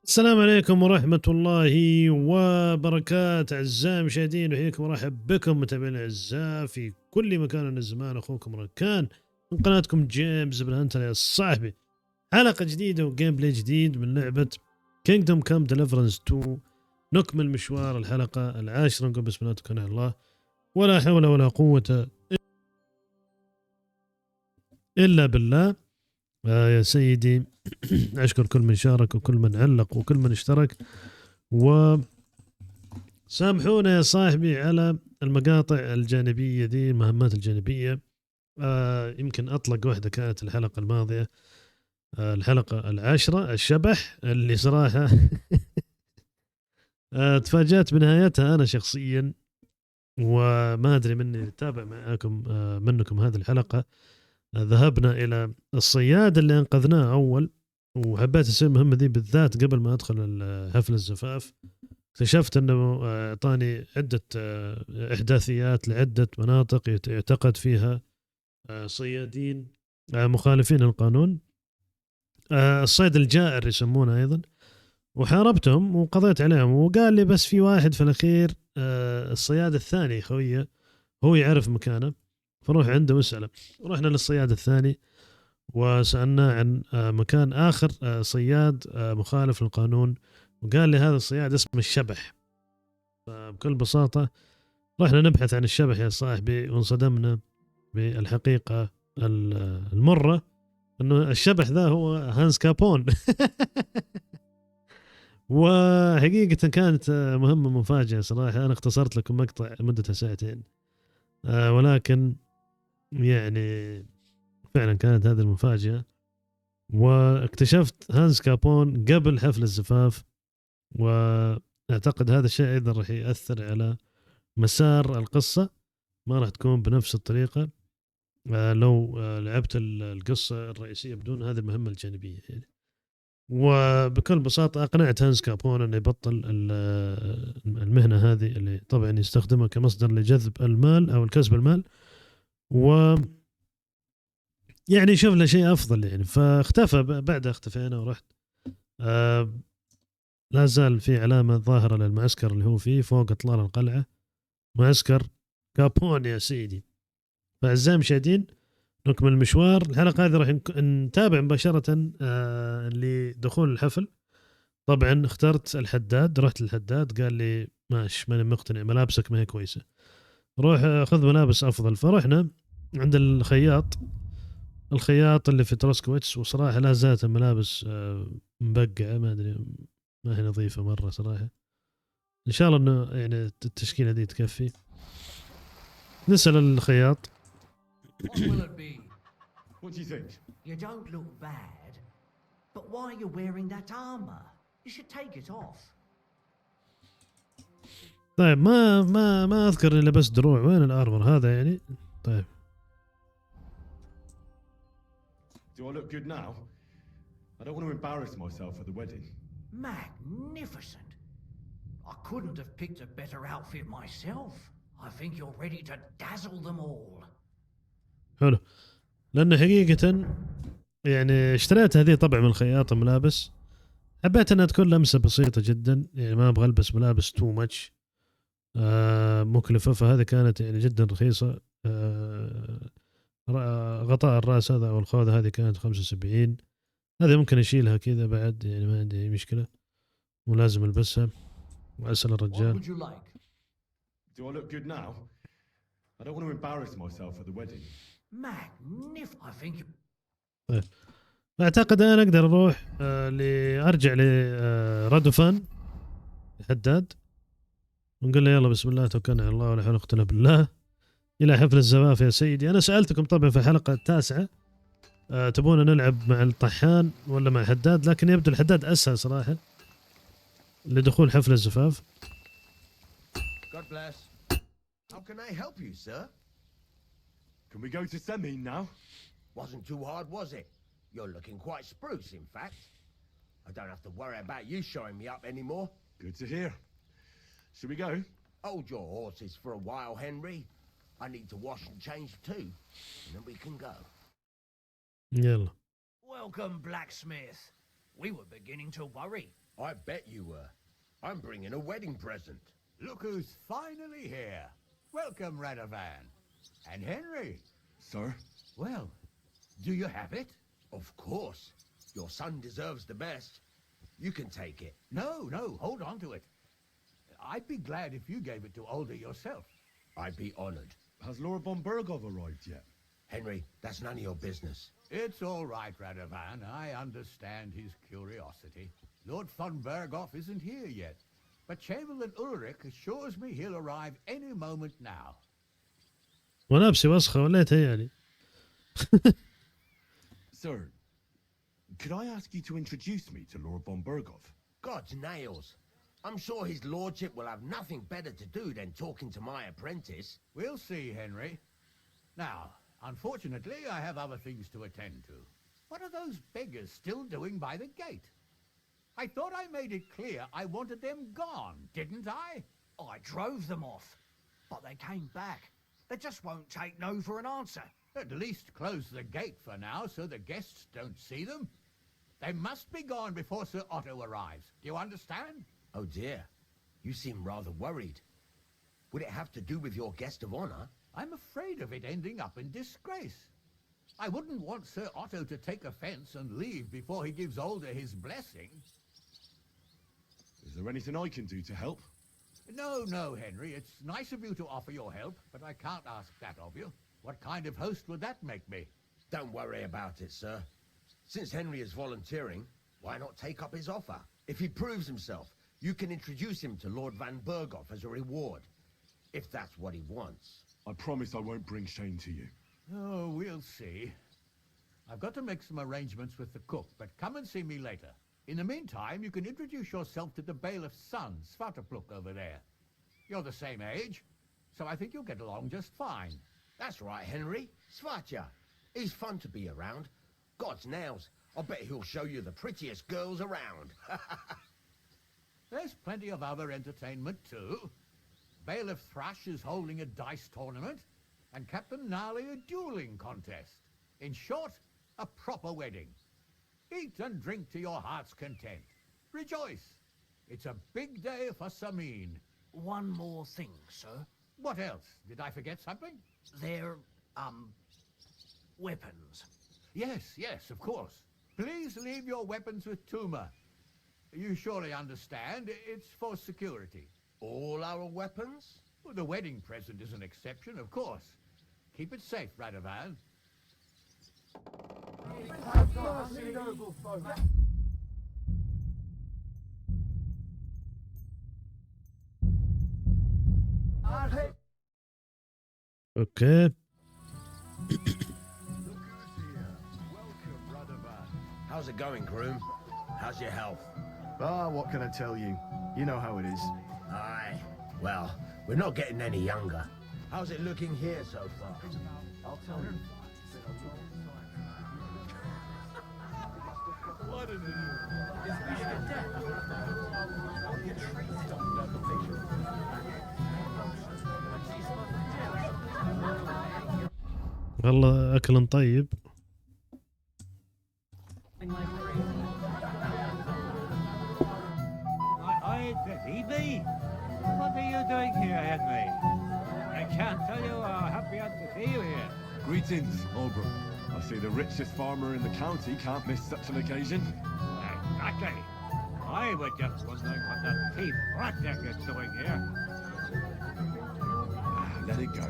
السلام عليكم ورحمة الله وبركاته أعزائي المشاهدين، وحياكم ورحب بكم متابعينا الأعزاء في كل مكان من الزمان. أخوكم ركان من قناتكم جيمز بالهنتر يا صاحبي. حلقة جديدة وجيم بلاي جديد من لعبة Kingdom Come Deliverance II. نكمل مشوار الحلقة العاشرة. نقول بسم الله توكلنا على الله ولا حول ولا قوة إلا بالله. يا سيدي أشكر كل من شارك وكل من علق وكل من اشترك، وسامحونا يا صاحبي على المقاطع الجانبية دي، المهمات الجانبية. يمكن أطلق واحدة كانت الحلقة الماضية، الحلقة العاشرة، الشبح اللي صراحة تفاجأت بنهايتها أنا شخصيا، وما أدري مني تابع معاكم منكم هذه الحلقة. ذهبنا إلى الصياد اللي أنقذناه أول، وحبيت أسوي المهمة دي بالذات قبل ما أدخل حفل الزفاف. اكتشفت أنه أعطاني عدة إحداثيات لعدة مناطق يعتقد فيها صيادين مخالفين للقانون، الصيد الجائر يسمونه أيضا، وحاربتهم وقضيت عليهم. وقال لي بس في واحد في الأخير، الصياد الثاني خويه هو يعرف مكانه، فروح عنده واسأله. رحنا للصياد الثاني وسألناه عن مكان آخر صياد مخالف للقانون، وقال لي هذا الصياد اسمه الشبح. فبكل بساطة رحنا نبحث عن الشبح يا صاحبي، وانصدمنا بالحقيقة المرة أنه الشبح ذا هو هانس كابون. وحقيقة كانت مهمة مفاجئة صراحة. أنا اختصرت لكم مقطع مدته ساعتين، ولكن يعني فعلا كانت هذه المفاجأة. واكتشفت هانس كابون قبل حفل الزفاف، واعتقد هذا الشيء ايضا راح ياثر على مسار القصه، ما راح تكون بنفس الطريقه لو لعبت القصه الرئيسيه بدون هذه المهمه الجانبيه يعني. وبكل بساطه اقنعت هانس كابون انه يبطل المهنه هذه اللي طبعا يستخدمها كمصدر لجذب المال او الكسب المال، و يعني شوف له شيء افضل يعني. فاختفى، بعدها اختفينا ورحت. لا زال في علامة ظاهرة للمعسكر اللي هو فيه فوق اطلال القلعة، معسكر كابون يا سيدي. فأعزائي المشاهدين نكمل المشوار. الحلقة هذه راح نتابع مباشرة لدخول الحفل. طبعا اخترت الحداد، رحت للحداد قال لي ماشي ماني مقتنع، ملابسك ما هي كويسة، روح خذ ملابس أفضل. فرحنا عند الخياط اللي في تروسكويتس، وصراحة لا زالت الملابس مبقعة، ما أدري، ما هي نظيفة مرة صراحة. إن شاء الله إنه يعني التشكيلة دي تكفي. نسأل الخياط. What will it be? What do you think? You don't look bad, but why are you wearing that armor? You should take it off. طيب ما أذكر إني لبست دروع. وين الأرمر هذا يعني؟ طيب. Do I look good now? I don't want to embarrass myself at the wedding. Magnificent. I couldn't have picked a better outfit myself. I think you're ready to dazzle them all. حلو. لأنه حقيقة يعني اشتريت هذه طبعا من الخياط ملابس، حبيت أنها تكون لمسة بسيطة جدا، يعني ما أبغى ألبس ملابس تو ماتش مكلفة. فهذه كانت يعني جدا رخيصة. غطاء الرأس هذا أو الخوذة هذه كانت 75، هذه ممكن أشيلها كذا بعد، يعني ما عندي أي مشكلة، ولازم ألبسها. وأسأل الرجال. What would you like? Do I look good now? I don't want to embarrass myself at the wedding. Magnificent. I think you... طيب. أعتقد أنا أقدر أروح أرجع لردوفان الحداد ونقول له يلا بسم الله توكلنا على الله ولا حول ولا قوة إلا بالله إلى حفل الزفاف يا سيدي. أنا سألتكم طبعا في الحلقة التاسعة تبون نلعب مع الطحان ولا مع الحداد، لكن يبدو الحداد أسهل صراحة لدخول حفل الزفاف. God bless. How can I help you, sir? Can we go to Semin now? Wasn't too hard, was it? You're looking quite spruce, in fact. I don't have to worry about you showing me up anymore. Good to hear. Should we go? Hold your horses for a while, Henry. I need to wash and change too, and then we can go. يلا. Welcome, blacksmith. We were beginning to worry. I bet you were. I'm bringing a wedding present. Look who's finally here. Welcome, Radovan. And Henry. Sir? Well, do you have it? Of course. Your son deserves the best. You can take it. No, hold on to it. I'd be glad if you gave it to Older yourself. I'd be honored. Has Lord von Bergov arrived yet? Henry, that's none of your business. It's all right, Radovan. I understand his curiosity. Lord von Bergov isn't here yet, but Chamberlain Ulrich assures me he'll arrive any moment now. ونفسي وسخة وليتها يعني. Sir, could I ask you to introduce me to Lord von Bergov? God's nails. I'm sure his lordship will have nothing better to do than talking to my apprentice. We'll see, Henry. Now, unfortunately, I have other things to attend to. What are those beggars still doing by the gate? I thought I made it clear I wanted them gone, didn't I? I drove them off, but they came back. They just won't take no for an answer. At least close the gate for now so the guests don't see them. They must be gone before Sir Otto arrives. Do you understand? Oh dear, you seem rather worried. Would it have to do with your guest of honor? I'm afraid of it ending up in disgrace. I wouldn't want Sir Otto to take offense and leave before he gives Older his blessing. Is there anything I can do to help? No, Henry. It's nice of you to offer your help, but I can't ask that of you. What kind of host would that make me? Don't worry about it, sir. Since Henry is volunteering, why not take up his offer? If he proves himself, you can introduce him to Lord van Bergov as a reward, if that's what he wants. I promise I won't bring shame to you. Oh, we'll see. I've got to make some arrangements with the cook, but come and see me later. In the meantime, you can introduce yourself to the bailiff's son, Svatopluk, over there. You're the same age, so I think you'll get along just fine. That's right, Henry. Svatja. He's fun to be around. God's nails. I bet he'll show you the prettiest girls around. There's plenty of other entertainment, too. Bailiff Thrush is holding a dice tournament, and Captain Gnarly a dueling contest. In short, a proper wedding. Eat and drink to your heart's content. Rejoice. It's a big day for Samin. One more thing, sir. What else? Did I forget something? They're, weapons. Yes, of course. Please leave your weapons with Tuma. You surely understand, it's for security. All our weapons? Well, the wedding present is an exception, of course. Keep it safe, Radovan. اوكي. How's it going, groom? How's your health? Ah, what can I tell you? You know how it is. Aye. Well, we're not getting any younger. How's it looking here so far? I'll tell you. What an والله اكل طيب. Phoebe? What are you doing here, Henry? I can't tell you how happy I'm to see you here. Greetings, Oberon. I see the richest farmer in the county can't miss such an occasion. Exactly. I was just wondering what that thief Rattek is doing here. Let it go.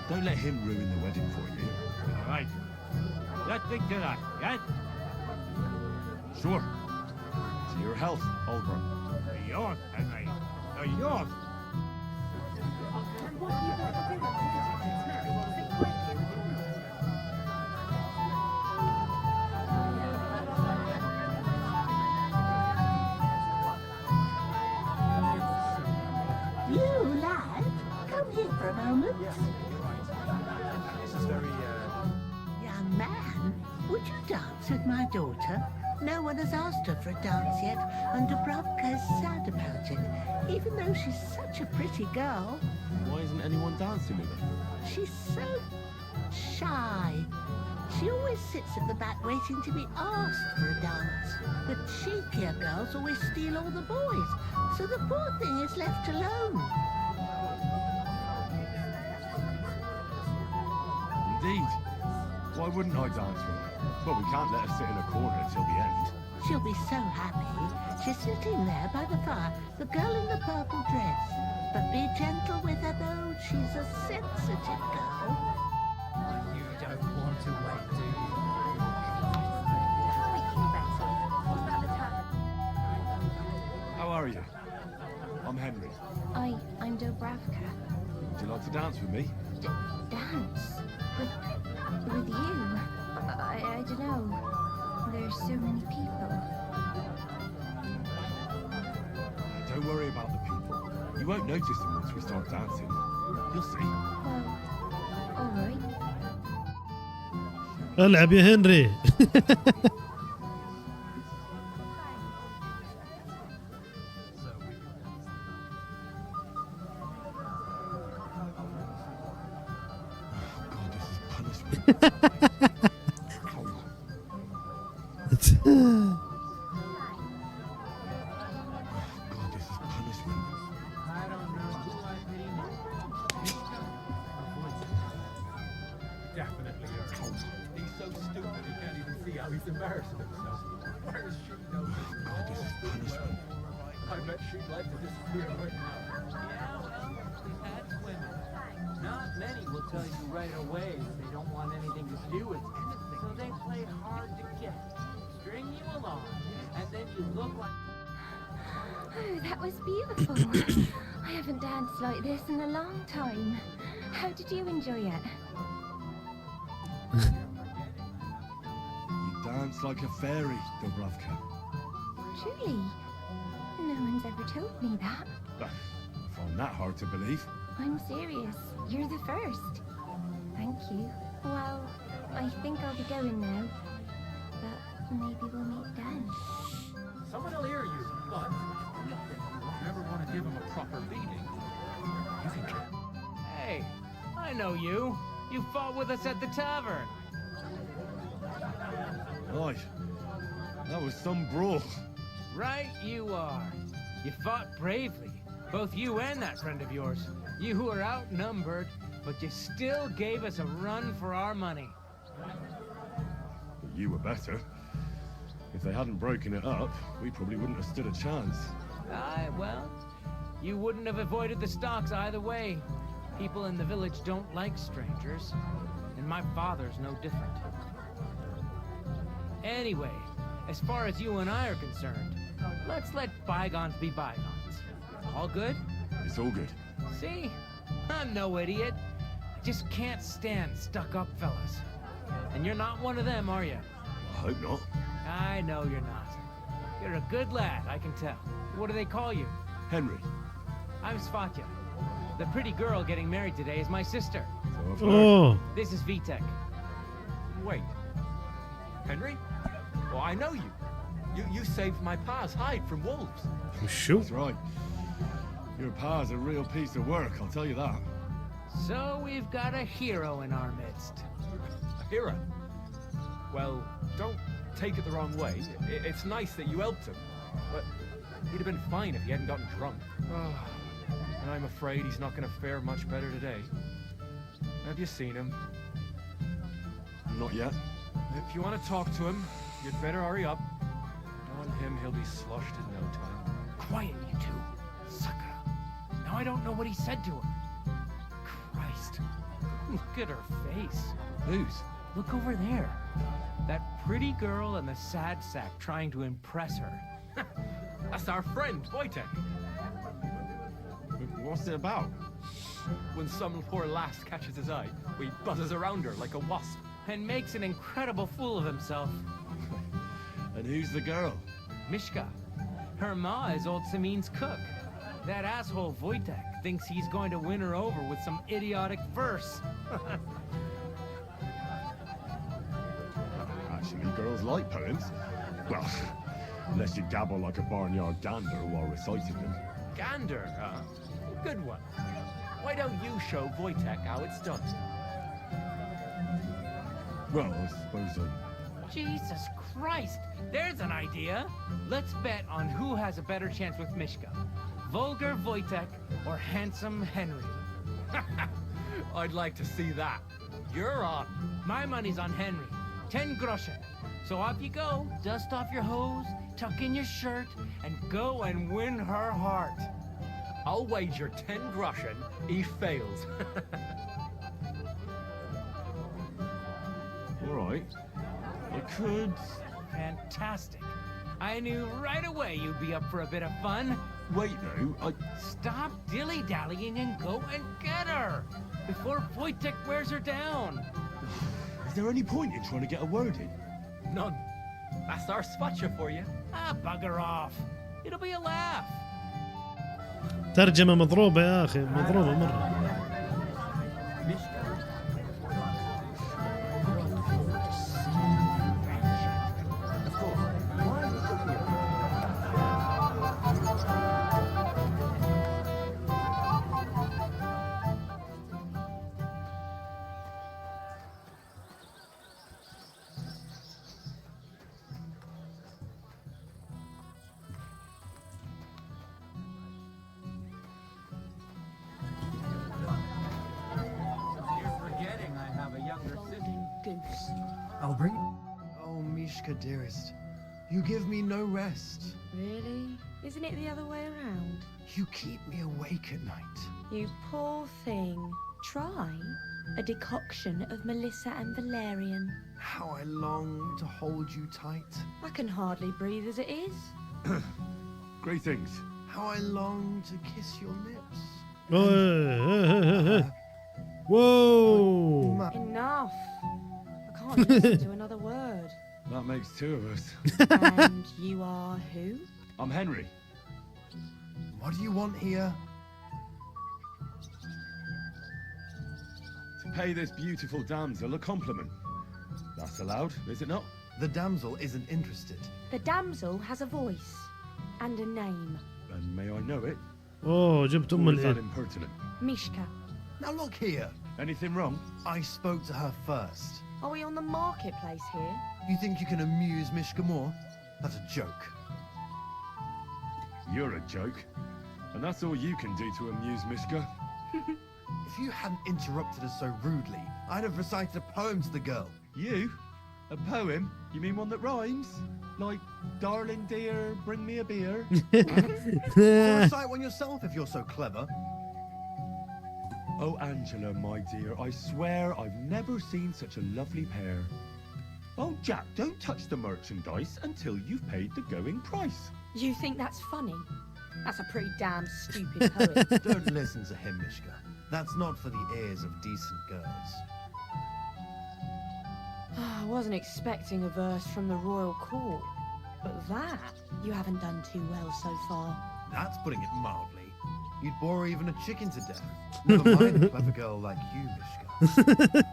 Don't let him ruin the wedding for you. All right. Let's stick to that, yes? Sure. To your health, Oberon. Yours, Henry. Yours. You, lad, come here for a moment. This is very, Young man, would you dance with my daughter? No one has asked her for a dance yet, and Dubravka is sad about it, even though she's such a pretty girl. Why isn't anyone dancing with her? She's so shy. She always sits at the back waiting to be asked for a dance. The cheekier girls always steal all the boys, so the poor thing is left alone. Indeed. Why wouldn't I dance with her? Well, we can't let her sit in a corner until the end. She'll be so happy. She's sitting there by the fire, the girl in the purple dress. But be gentle with her, though. She's a sensitive girl. You don't want to wait, do you? How are you? I'm Henry. I'm Dubravka. Would you like to dance with me? Dance? With you? I don't know. There's so many people. Don't worry about the people. You won't notice them once we start dancing. You'll see. Well, all right. العب يا هنري. God, this is punishment. God, this is punishment. I don't know who I pity more. Definitely her. He's so stupid he can't even see how he's embarrassing himself. Where is she know? God, this is punishment. I bet she'd like to disappear right now. Yeah, well, that's women. Not many will tell you right away that they don't want anything to do with you. So they play hard to get. String you along, and then you look like... Oh, that was beautiful. I haven't danced like this in a long time. How did you enjoy it? You dance like a fairy, Dubravka. Truly? No one's ever told me that. I find that hard to believe. I'm serious. You're the first. Thank you. Well, I think I'll be going now. But maybe we'll meet then. Someone will hear you, but you never want to give him a proper beating. You can try. Hey, I know you. You fought with us at the tavern. Right. That was some brawl. Right you are. You fought bravely. Both you and that friend of yours. You were outnumbered, but you still gave us a run for our money. You were better. If they hadn't broken it up, we probably wouldn't have stood a chance. Aye, well, you wouldn't have avoided the stocks either way. People in the village don't like strangers, and my father's no different. Anyway, as far as you and I are concerned, let's let bygones be bygones. All good? It's all good. See? I'm no idiot. I just can't stand stuck-up fellas. And you're not one of them, are you? I hope not. I know you're not. You're a good lad, I can tell. What do they call you? Henry. I'm Svatya. The pretty girl getting married today is my sister. So I've heard. Oh, This is Vitek. Wait. Henry? Well, I know you. You saved my pa's hide from wolves. shoot. That's right. Your pa's a real piece of work, I'll tell you that. So we've got a hero in our midst. A hero? Well, don't take it the wrong way. It's nice that you helped him. But he'd have been fine if he hadn't gotten drunk. And I'm afraid he's not going to fare much better today. Have you seen him? Not yet. If you want to talk to him, you'd better hurry up. Knowing him, he'll be sloshed in no time. Quiet, you two. Sakura. Now I don't know what he said to her. Christ. Look at her face. Whose? Look over there. That pretty girl and the sad sack trying to impress her. That's our friend, Wojtek. What's it about? When some poor lass catches his eye, he buzzes around her like a wasp. And makes an incredible fool of himself. And who's the girl? Mishka. Her ma is old Samin's cook. That asshole Wojtek thinks he's going to win her over with some idiotic verse. Actually, girls like poems. Well, unless you gabble like a barnyard gander while reciting them. Gander, huh? Good one. Why don't you show Wojtek how it's done? Well, I suppose Jesus Christ, there's an idea. Let's bet on who has a better chance with Mishka. Vulgar Wojtek or handsome Henry. I'd like to see that. You're on. My money's on Henry. 10 groschen. So off you go. Dust off your hose, tuck in your shirt, and go and win her heart. I'll wager 10 groschen he fails. all right. I could. Fantastic. I knew right away you'd be up for a bit of fun. Wait, though. Stop dilly-dallying and go and get her before Wojtek wears her down. Is there any point in trying to get a word in? None. That's our Svacha for you. Ah, bugger off. It'll be a laugh. ترجمة مضروبة يا أخي، مضروبة مرة. I'll bring. Oh, Mishka, dearest, you give me no rest. Really? Isn't it the other way around? You keep me awake at night. You poor thing. Try a decoction of Melissa and valerian. How I long to hold you tight. I can hardly breathe as it is. Greetings. How I long to kiss your lips. Whoa! Enough. I can't listen to another word. That makes two of us. And you are who? I'm Henry. What do you want here? To pay this beautiful damsel a compliment. That's allowed, is it not? The damsel isn't interested. The damsel has a voice and a name. And may I know it? Oh, جبت Or is that الإيه. impertinent? Mishka. Now look here. Anything wrong? I spoke to her first. Are we on the marketplace here? You think you can amuse Mishka more? That's a joke. You're a joke. And that's all you can do to amuse Mishka. If you hadn't interrupted us so rudely, I'd have recited a poem to the girl. You? A poem? You mean one that rhymes? Like, darling dear, bring me a beer? Or recite one yourself if you're so clever. Oh, Angela, my dear, I swear I've never seen such a lovely pair. Oh, Jack, don't touch the merchandise until you've paid the going price. You think that's funny? That's a pretty damn stupid poem. Don't listen to him, Mishka. That's not for the ears of decent girls. I wasn't expecting a verse from the royal court, but that you haven't done too well so far. That's putting it mildly. You'd bore even a chicken to death. Never mind a clever girl like you, Mishka.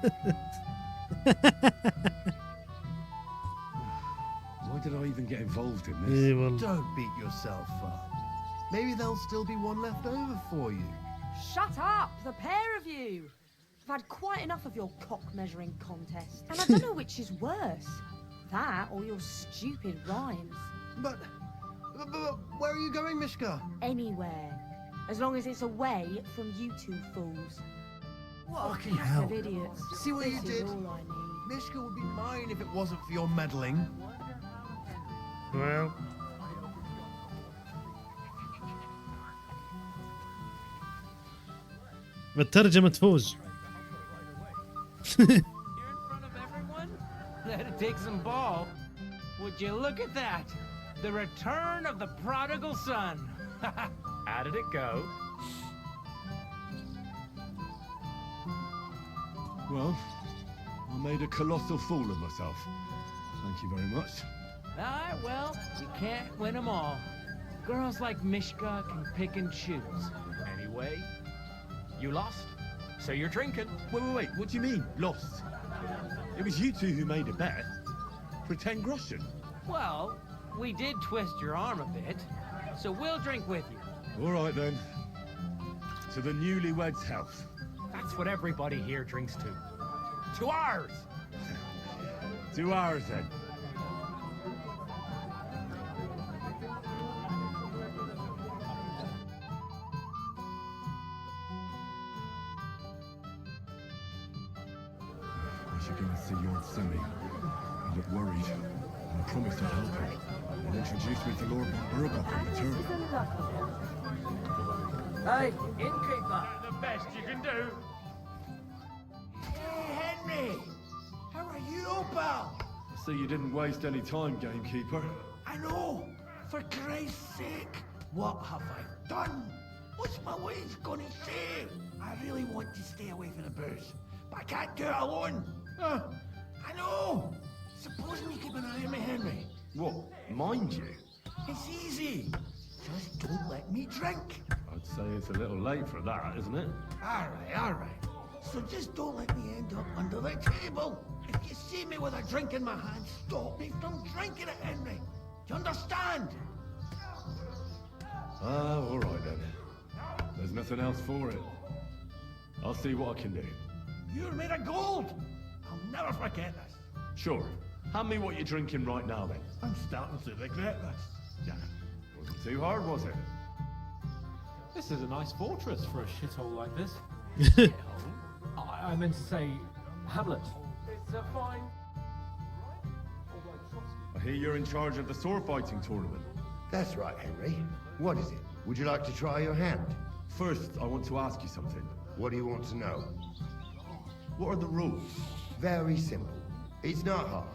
Why did I even get involved in this? إيه والله. Don't beat yourself up. Maybe there'll still be one left over for you. Shut up, the pair of you! I've had quite enough of your cock-measuring contest, and I don't know which is worse, that or your stupid rhymes. But where are you going, Mishka? Anywhere, as long as it's away from you two fools. What Fucking a pack hell. of idiots. See what This you is did? all I need. Mishka would be mine if it wasn't for your meddling. Well. بالترجمة تفوز. You're in front of everyone? That'd take some ball. Would you look at that? The return of the prodigal son. How did it go? Well, I made a colossal fool of myself. Thank you very much. Ah, well, you can't win them all. Girls like Mishka can pick and choose. Anyway, you lost, so you're drinking. Wait, what do you mean, lost? It was you two who made a bet. For 10 groschen. Well, we did twist your arm a bit, so we'll drink with you. All right, then. To the newlyweds' health. That's what everybody here drinks to. To ours! 2 hours then. I should go and see Lord Semi. He looked worried, and I promised I'd help him. And introduced me to Lord von Burgoff in return. Hey, innkeeper! The best you can do. Hey, Henry! How are you, pal? I see you didn't waste any time, gamekeeper. I know! For Christ's sake! What have I done? What's my wage gonna say? I really want to stay away from the booze, but I can't do it alone. I know! Supposing you keep an eye on me, Henry. What, mind you? It's easy. Just don't let me drink. I'd say it's a little late for that, isn't it? All right. So just don't let me end up under the table. If you see me with a drink in my hand, stop me from drinking it, Henry. Do you understand? All right then. There's nothing else for it. I'll see what I can do. You're made of gold. I'll never forget this. Sure. Hand me what you're drinking right now then. I'm starting to regret this. Yeah. Wasn't too hard, was it? This is a nice fortress for a shithole like this. I meant to say, Hamlet. It's a fine. I hear you're in charge of the sword fighting tournament. That's right, Henry. What is it? Would you like to try your hand? First, I want to ask you something. What do you want to know? What are the rules? Very simple. It's not hard.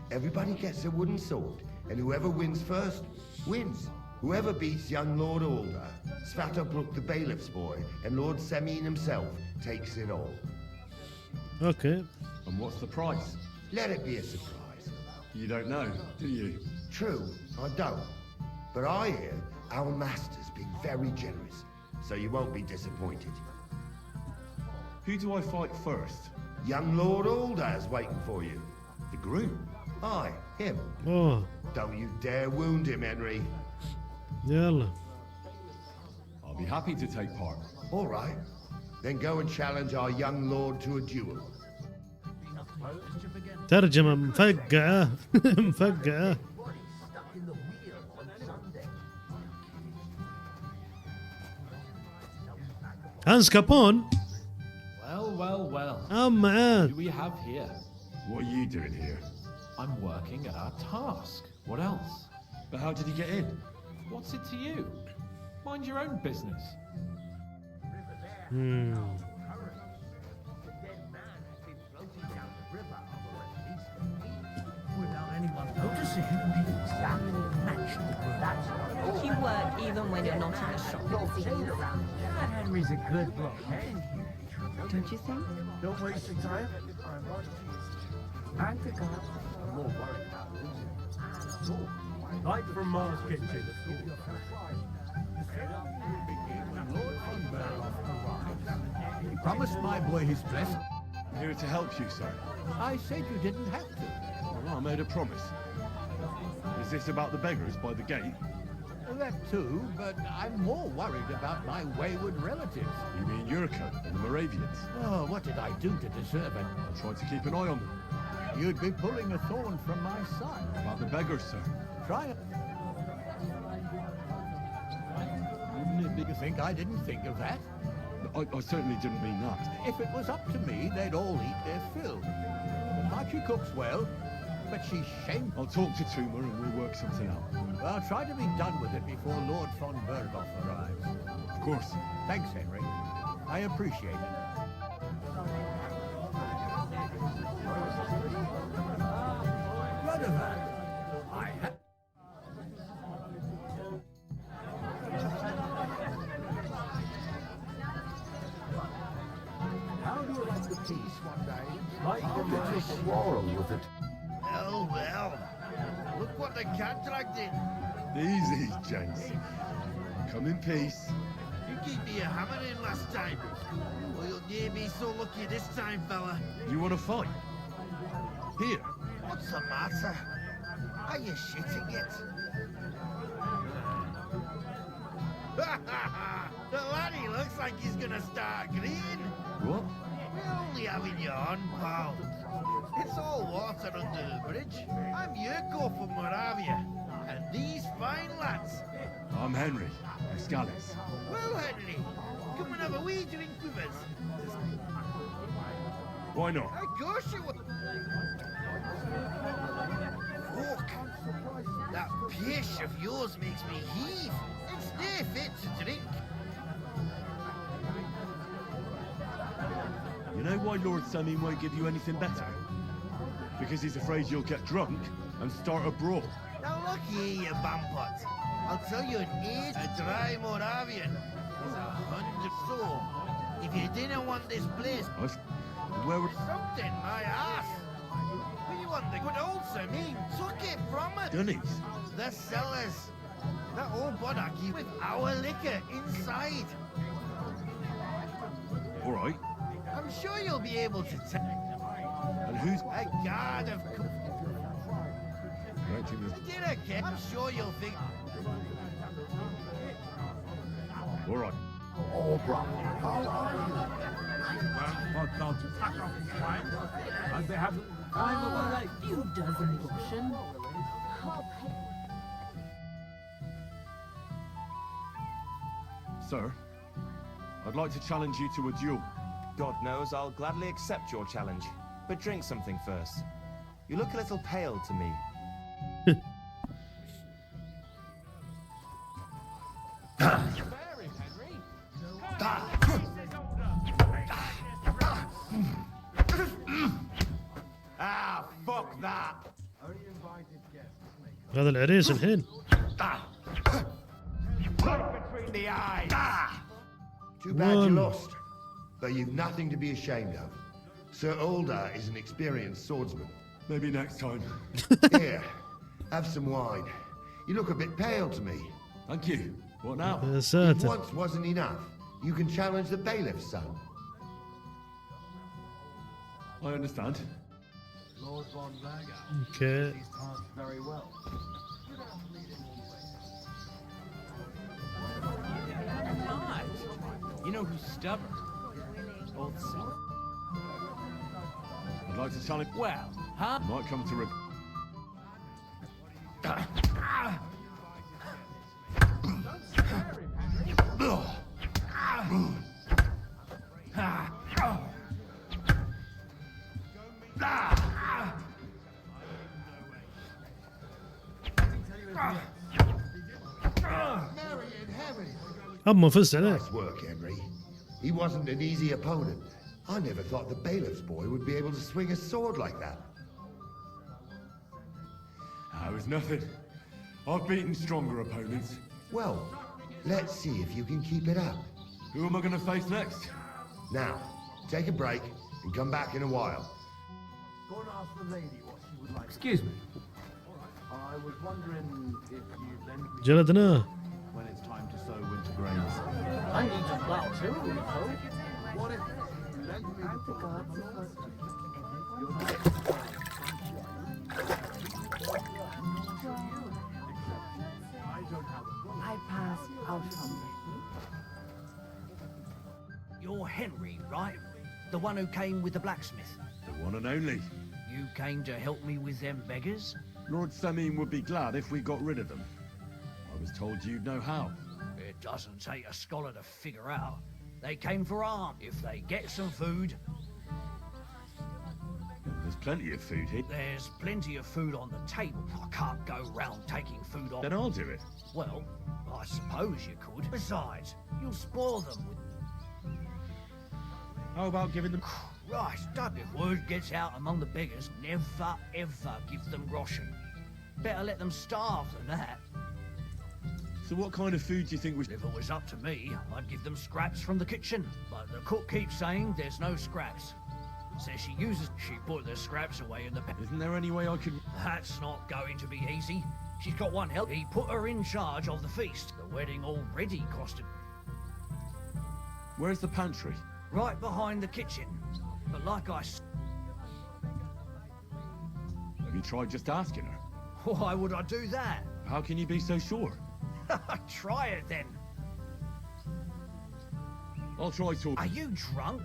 Everybody gets a wooden sword, and whoever wins first, wins. Whoever beats young Lord Alder, Svatopluk the bailiff's boy, and Lord Semyon himself takes it all. اوكي. And what's the price? Let it be a surprise. You don't know, do you? True, I don't. But I hear our master's been very generous, so you won't be disappointed. Who do I fight first? Young Lord Alder's waiting for you. The groom? Aye, him. اوه Don't you dare wound him, Henry. يلا. I'll be happy to take part. All right. Then go and challenge our young lord to a duel. ترجمة مفقعة مفقعة. هانس كابون. Well. أم عاد. Who do we have here? What are you doing here? I'm working at our task. What else? But how did he get in? What's it to you? Mind your own business. Without anyone noticing, exactly matched that. You work even when you're not in the shop. That Henry's a good bloke. Don't you think? Don't waste your time. I think I'm more worried about losing. Like from Mars Kitchen. He promised my boy his blessing. I'm here to help you, sir. I said you didn't have to. Well, I made a promise. Is this about the beggars by the gate? That too, but I'm more worried about my wayward relatives. You mean Yurko and the Moravians? Oh, what did I do to deserve it? I tried to keep an eye on them. You'd be pulling a thorn from my side. About the beggars, sir. Try it. Wouldn't it think I didn't think of that? I certainly didn't mean that. If it was up to me, they'd all eat their fill. Archie cooks well, but she's shameful. I'll talk to Toomer and we'll work something out. I'll try to be done with it before Lord von Burgoff arrives. Of course. Thanks, Henry. I appreciate it. Brother, I have... How do you like the peace one day? Like the quarrel with it. Well. Look what the cat dragged in. Easy, gents. Come in peace. You gave me a hammer in last time. Well, you'll near be so lucky this time, fella. You want to fight? Here. What's the matter? Are you shitting it? The laddie looks like he's gonna start agreeing. What? We're only having you on, pal. It's all water under the bridge. I'm Yurko from Moravia, and these fine lads. I'm Henry, Escalis. Well, Henry, come and have a wee drink with us. Why not? Of course you will. Fuck. That pish of yours makes me heave. It's near fit to drink. You know why Lord Samin won't give you anything better? Because he's afraid you'll get drunk and start a brawl. Now look here, you bampot. I'll tell you an age, a dry Moravian is 100 soul. If you didn't want this place, Where would... something my ass. We want the good old Samin took it from us. Dunnies? The cellars. That old bodaki with our liquor inside. All right. I'm sure you'll be able to tell. And who's... A guard of... Did I care? I'm sure you'll think... All right. And they have... You dozen Russian. Sir, I'd like to challenge you to a duel. God knows I'll gladly accept your challenge. But drink something first. You look a little pale to me. Ah, fuck that. هذا العريس الحين. Between the eyes. Too bad you lost, but you've nothing to be ashamed of. Sir Ulda is an experienced swordsman. Maybe next time. Here, have some wine. You look a bit pale to me. Thank you. What now? يا If ساتر. once wasn't enough, you can challenge the bailiff's son. I understand. اوكي. Very well. You know who's stubborn? Old Sil. I'd like to challenge... Well, huh? Might come to... اما فزت عليه. Nice work, Henry. He wasn't an easy opponent. I never thought the bailiff's boy would be able to swing a sword like that. That was nothing. I've beaten stronger opponents. Well, let's see if you can keep it up. Who am I going to face next? Now, take a break and come back in a while. Go and ask the lady what she would like. Excuse me. I was wondering if you'd lend me جلدناه. when it's time to sow winter grains. I need to plow too, so what if you lend me the I pass out from them. You're Henry, right? The one who came with the blacksmith. The one and only. You came to help me with them beggars? Lord Samin would be glad if we got rid of them. I was told you'd know how. It doesn't take a scholar to figure out. They came for arms. If they get some food... There's plenty of food here. There's plenty of food on the table. I can't go round taking food off. Then I'll do it. Well, I suppose you could. Besides, you'll spoil them with... How about giving them... Christ, if word gets out among the beggars, never ever give them groschen. Better let them starve than that. So what kind of food do you think we... If it was up to me, I'd give them scraps from the kitchen. But the cook keeps saying there's no scraps. Says she put the scraps away in the... Isn't there any way I could... That's not going to be easy. She's got one help. He put her in charge of the feast. The wedding already costed... Where's the pantry? Right behind the kitchen. But like I... Have you tried just asking her? Why would I do that? How can you be so sure? Try it then. I'll try talking. Are you drunk?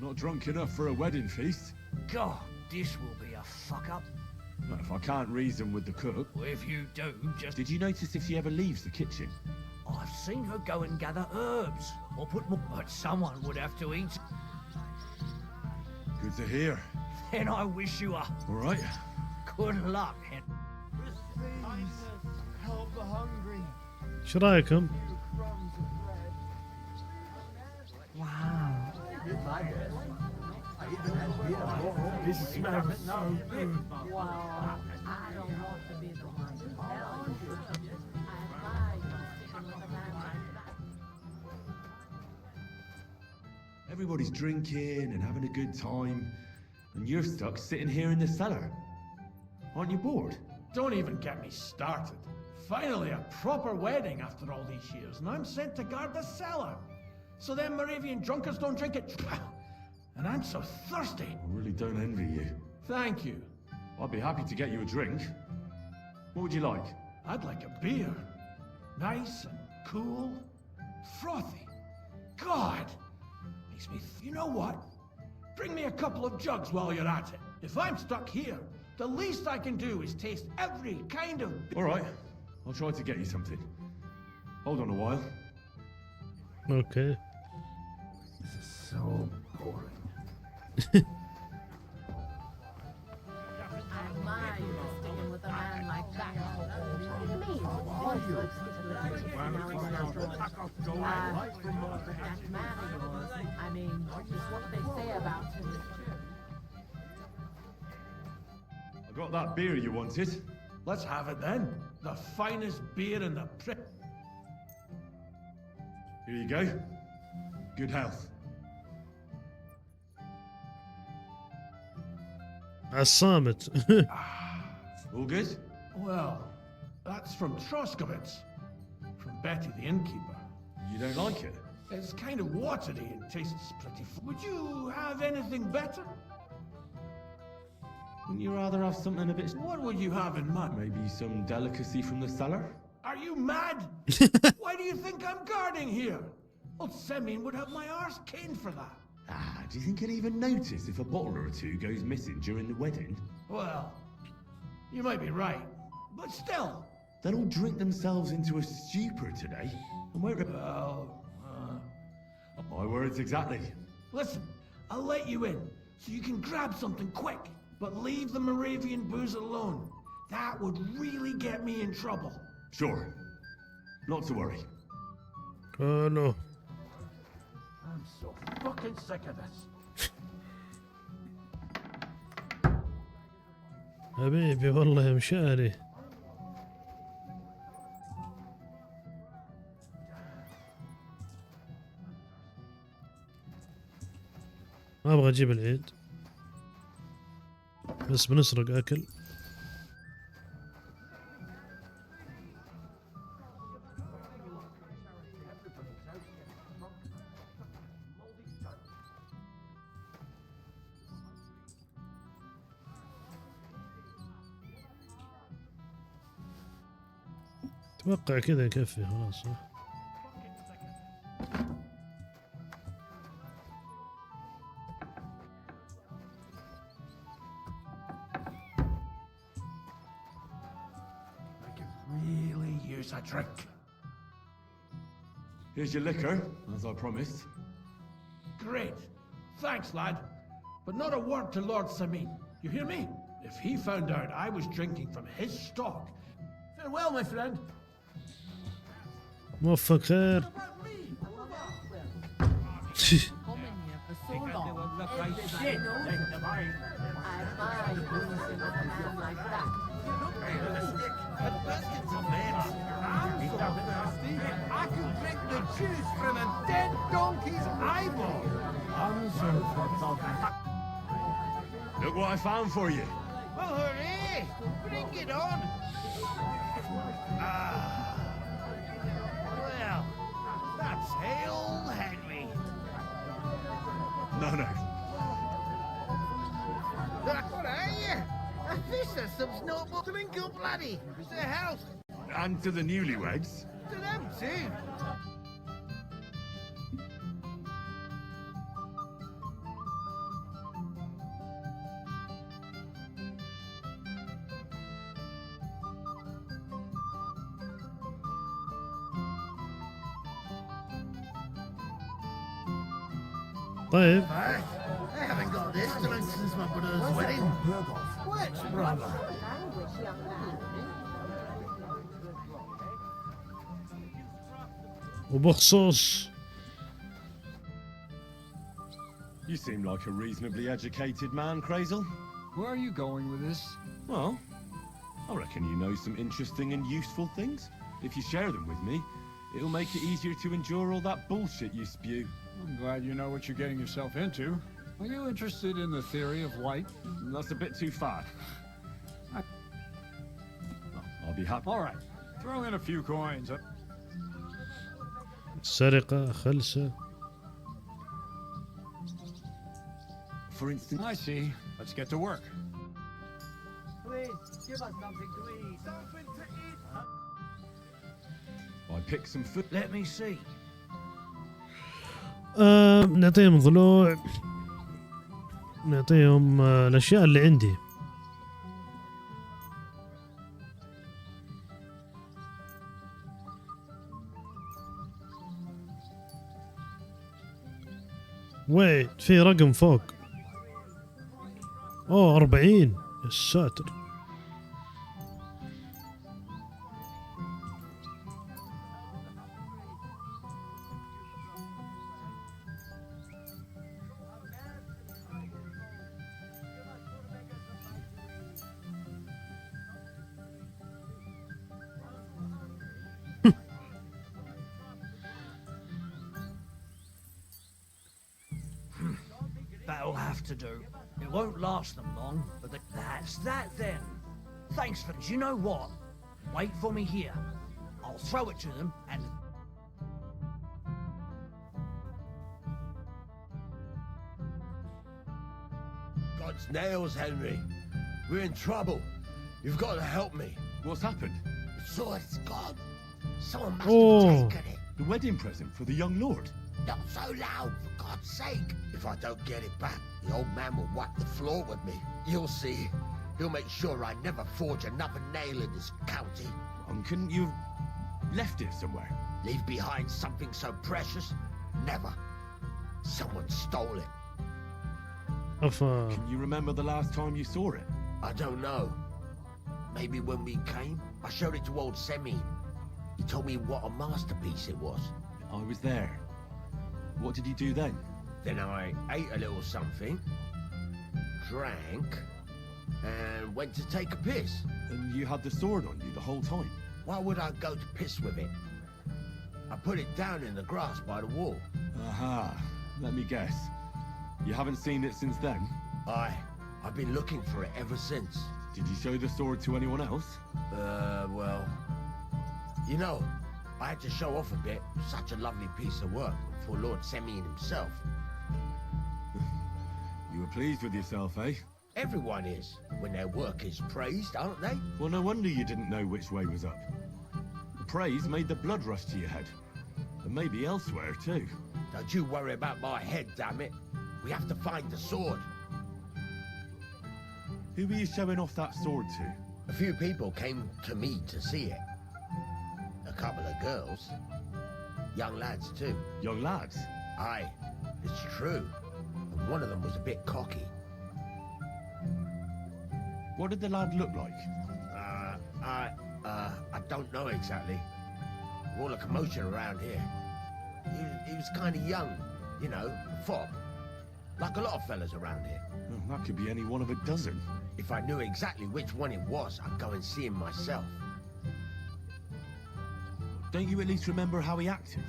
Not drunk enough for a wedding feast. God, this will be a fuck up. Not if I can't reason with the cook. Well, if you do, just... Did you notice if she ever leaves the kitchen? I've seen her go and gather herbs, or put more... But someone would have to eat. Good to hear. Then I wish you a... All right. Good luck, Hen. Help the hungry. شو رايكم؟ Wow. This smells so good. Wow. I don't want to be the one to tell you. Everybody's drinking and having a good time, and you're stuck sitting here in the cellar. Aren't you bored? Don't even get me started. Finally, a proper wedding after all these years, and I'm sent to guard the cellar. So them Moravian drunkards don't drink it. And I'm so thirsty. I really don't envy you. Thank you. I'd be happy to get you a drink. What would you like? I'd like a beer. Nice and cool. Frothy. God! Makes me... You know what? Bring me a couple of jugs while you're at it. If I'm stuck here, the least I can do is taste every kind of... All right. I'll try to get you something. Hold on a while. Okay. This is so boring. I mean, just what they say about him is true. I got that beer you wanted. Let's have it then. The finest beer in the pri... Here you go. Good health. عالصامت. All good? Well, that's from Troskowitz. From Betty the innkeeper. You don't like it? It's kind of watery and tastes pretty... Would you have anything better? Wouldn't you rather have something a bit... What would you have in mind? Maybe some delicacy from the cellar? Are you mad? Why do you think I'm guarding here? Old Semin would have my arse caned for that. Do you think he'd even notice if a bottle or two goes missing during the wedding? Well, you might be right, but still. They'll all drink themselves into a stupor today, and won't... Well, My words exactly. Listen, I'll let you in, so you can grab something quick, but leave the Moravian booze alone. That would really get me in trouble. Sure. Not to worry. Oh no. I'm so fucking sick of this. حبيبي والله يا مشاري. ما ابغى اجيب العيد، بس بنسرق اكل. اتوقع كذا يكفي خلاص صح؟ I could really use a drink. Here's your liquor, as I promised. Great. Thanks, lad. But not a word to Lord Samin. You hear me? If he found out I was drinking from his stock... Farewell, my friend. موفق خير. I could drink the juice from a dead donkey's eyeball. Look what I found for you. Well, hooray! Bring it on. Well, that's Hail Henry. No. What are you? This is some snowball twinkle bloody. It's the house. And to the newlyweds. To them too. طيب I haven't got this drink since my brother's wedding. Which brother? وبخصوص You seem like a reasonably educated man, Crazel. Where are you going with this? Well, I reckon you know some interesting and useful things. If you share them with me, it'll make it easier to endure all that bullshit you spew. I'm glad you know what you're getting yourself into. Are you interested in the theory of light? That's a bit too far. I'll be happy. All right, throw in a few coins. سرقة خلسة. For instance, I see. Let's get to work. Please, give us something to eat. Something to eat. I pick some food. Let me see. نعطيهم ضلوع، نعطيهم الأشياء اللي عندي. ويت في رقم فوق. اوه 40 يا ساتر. That'll have to do. It won't last them long, but that's that then. Thanks for... You know what? Wait for me here. I'll throw it to them and... God's nails, Henry. We're in trouble. You've got to help me. What's happened? The sword's gone. Someone must Oh. have taken it. The wedding present for the young lord. Not so loud, for God's sake. If I don't get it back, the old man will wipe the floor with me. You'll see. He'll make sure I never forge another nail in this county. Couldn't you have left it somewhere? Leave behind something so precious? Never. Someone stole it. أفا. Can you remember the last time you saw it? I don't know. Maybe when we came, I showed it to old Semine. He told me what a masterpiece it was. I was there. What did you do then? Then I ate a little something, drank, and went to take a piss. And you had the sword on you the whole time? Why would I go to piss with it? I put it down in the grass by the wall. Aha. Let me guess. You haven't seen it since then? I've been looking for it ever since. Did you show the sword to anyone else? Well... You know, I had to show off a bit. Such a lovely piece of work for Lord Semine himself. You were pleased with yourself, eh? Everyone is, when their work is praised, aren't they? Well, no wonder you didn't know which way was up. The praise made the blood rush to your head. And maybe elsewhere, too. Don't you worry about my head, damn it. We have to find the sword. Who were you showing off that sword to? A few people came to me to see it. A couple of girls. Young lads, too. Young lads? Aye, it's true. And one of them was a bit cocky. What did the lad look like? I don't know exactly. All a commotion around here. He was kind of young, you know, a fob. Like a lot of fellas around here. Oh, that could be any one of a dozen. If I knew exactly which one it was, I'd go and see him myself. Don't you at least remember how he acted?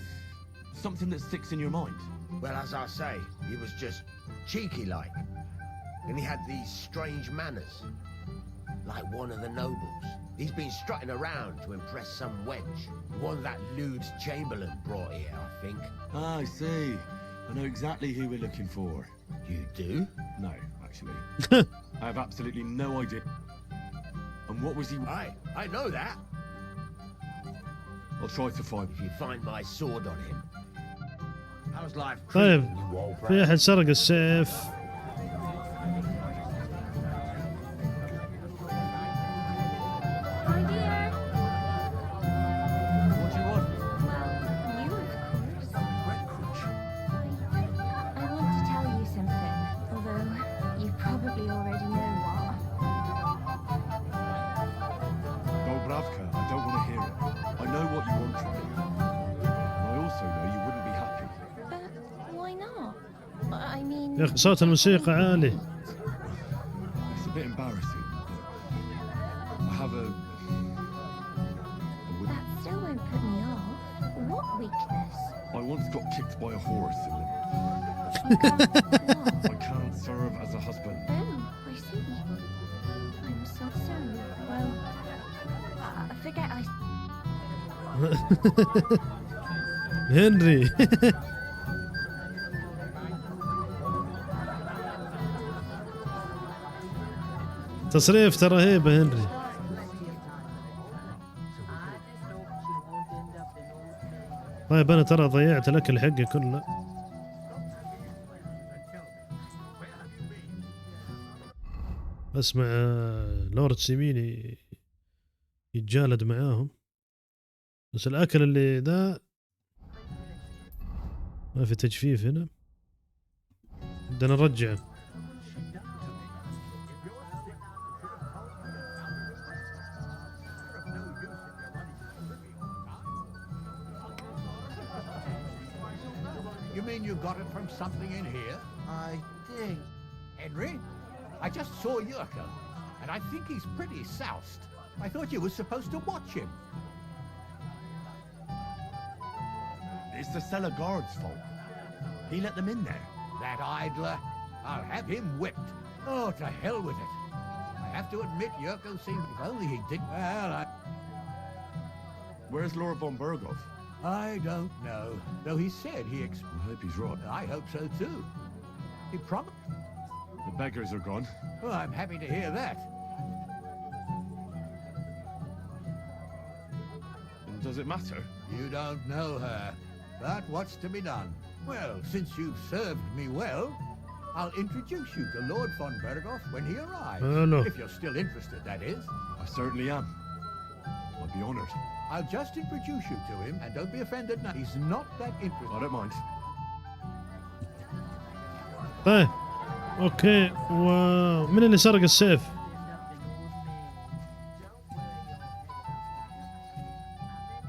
Something that sticks in your mind? Well, as I say, he was just cheeky-like. And he had these strange manners. Like one of the nobles. He's been strutting around to impress some wench. One that lewd Chamberlain brought here, I think. Ah, I see. I know exactly who we're looking for. You do? No, actually. I have absolutely no idea. And what was he... I know that. I'll try to find... If you find my sword on him. How's life طيب treating you, old في friend? أحد سرق السيف. I want to tell Ravka, I don't want to hear it. I know what you want from me. And I also know you wouldn't be happy. But why not? I mean... يا أخي صوت الموسيقى عالي. It's a bit embarrassing. I have a That still won't put me off. What weakness? I once got kicked by a horse and I can't serve as a husband. Oh, I see. I'm so sorry. Well, forget I... هنري. تصريف رهيبة هنري. طيب أنا ترى ضيعت الأكل حقي كله. أسمع لورد سيميني يتجالد معاهم، بس الأكل اللي ذا ما في تجفيف هنا، بدنا نرجعه. You mean you got it from something in here? I think. Henry? I just saw Yurko, and I think he's pretty soused. I thought you were supposed to watch him. It's the cellar guard's fault. He let them in there. That idler. I'll have him whipped. Oh, to hell with it. I have to admit, Yurko seemed... If only he did... Well, Where's Lord von Berghoff? I don't know. Though he said he... I hope he's right. I hope so, too. He promised... The beggars are gone. Well, I'm happy to hear that. And does it matter? You don't know her. But what's to be done? Well, since you've served me well, I'll introduce you to Lord von Berghoff when he arrives. Hello. If you're still interested, that is. I certainly am. I'd be honoured. I'll just introduce you to him, and don't be offended now. He's not that interested. I don't mind. طيب اوكي، ومن اللي سرق السيف؟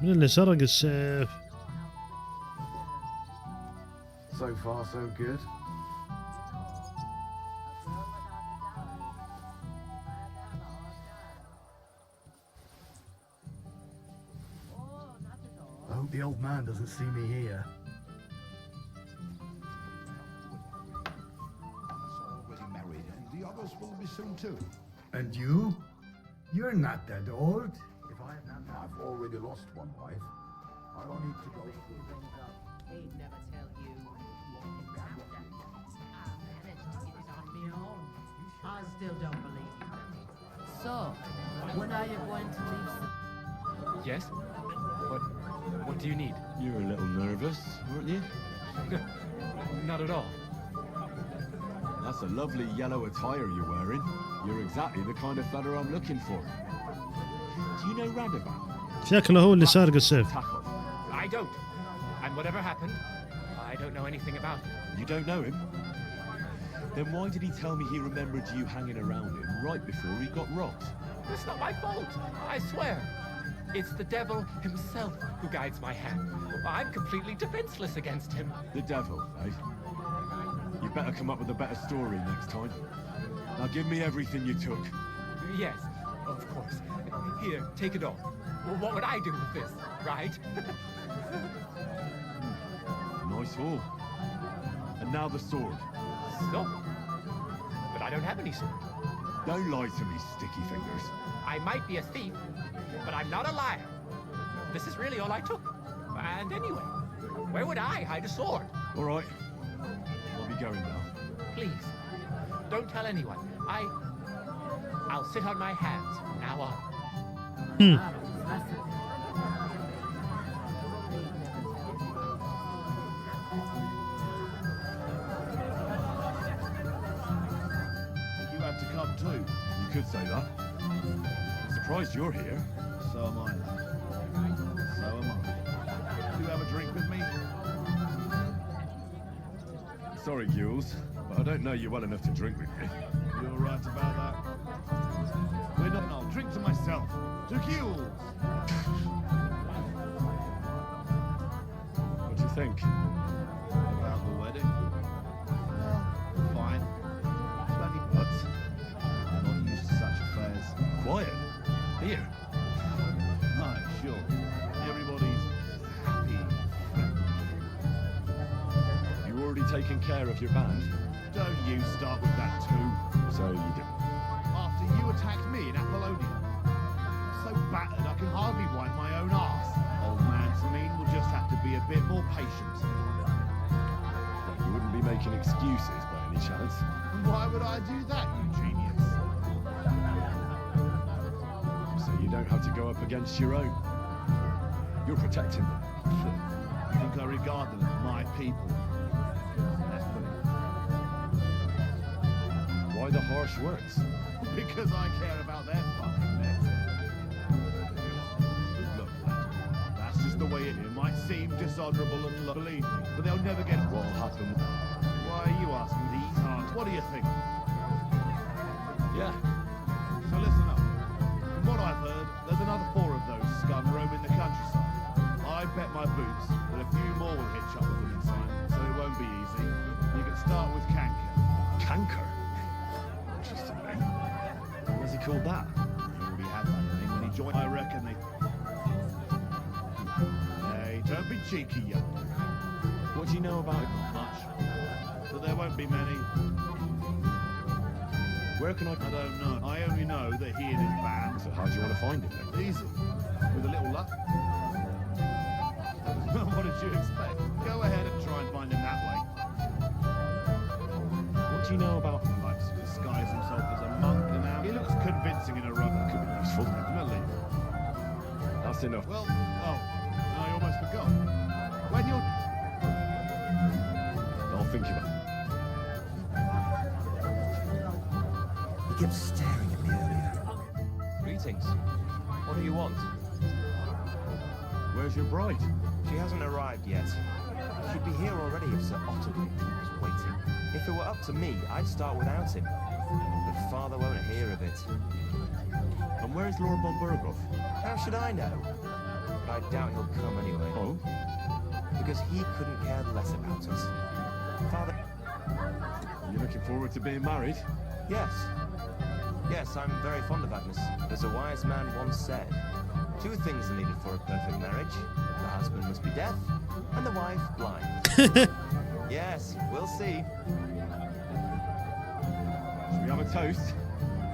من اللي سرق السيف؟ So far, so good. I hope the old man doesn't see me here. Already married, and the others will be soon too. And you? You're not that old. If I had not... I've already lost one wife. I don't need to go through. He'd never tell you. I still don't believe you. So, when are you going to leave? Yes? What do you need? You were a little nervous, weren't you? Not at all. That's a lovely yellow attire you're wearing. You're exactly the kind of fella I'm looking for. Do you know Radovan? شكله هو اللي سارق السيف. I don't. And whatever happened, I don't know anything about it. You don't know him? Then why did he tell me he remembered you hanging around him right before he got robbed? It's not my fault, I swear. It's the devil himself who guides my hand. I'm completely defenseless against him. The devil, eh? You better come up with a better story next time. Now give me everything you took. Yes, of course. Here, take it all. What would I do with this, right? Nice haul. And now the sword. So? But I don't have any sword. Don't lie to me, sticky fingers. I might be a thief, but I'm not a liar. This is really all I took. And anyway, where would I hide a sword? All right. I'll be going now. Please, don't tell anyone. I'll sit on my hands from now on. You had to come too. You could say that. I'm surprised you're here. So am I. So am I. Do you have a drink with me? Sorry, Jules, but I don't know you well enough to drink with me. You're right about that. We're not. I'll drink to myself. To Gules. What do you think? About the wedding? Fine. Bloody butts. I'm not used to such affairs. Quiet. Here. Aye, sure. Everybody's happy. You already taken care of your band? Don't you start with that too. So you do. After you attacked me in Apollonia. I'm so battered I can hardly wipe my own arse. Old man Samin will just have to be a bit more patient. You wouldn't be making excuses by any chance? And why would I do that, you genius? So you don't have to go up against your own. You're protecting them. I think I regard them as my people. Let's put it. Why the harsh words? Because I care about their fucking necks. Look, lad, that's just the way it is. It might seem dishonourable and believe me, but they'll never get it. What'll happen? Why are you asking these hard? What do you think? Yeah. So listen up. From what I've heard, there's another 4 of those scum roaming the countryside. I bet my boots that a few more will hitch up with them inside, so it won't be easy. You can start with Canker. Canker? Interesting name. What's he called that? He already had that name when he joined. I reckon they... Hey, don't be cheeky, young. What do you know about it? Much. But there won't be many. Where can I don't know. I only know that he and his band... So how do you want to find him then? Easy. With a little luck. What did you expect? Go ahead and try and find him that way. What do you know about... He likes to disguise himself as a monk and now he looks convincing in a rug. Could be useful. Definitely. That's enough. Well, I almost forgot. When you're... I'll think about it. He kept staring at me earlier. Greetings. What do you want? Where's your bride? She hasn't arrived yet. She'd be here already if Sir Otterby was waiting. If it were up to me, I'd start without him. But Father won't hear of it. And where's Lord von Burghoff? How should I know? But I doubt he'll come anyway. Oh? Because he couldn't care less about us. Father... Are you looking forward to being married? Yes. Yes, I'm very fond of Agnes. As a wise man once said, 2 things are needed for a perfect marriage. The husband must be deaf, and the wife blind. Yes, we'll see. Should we have a toast?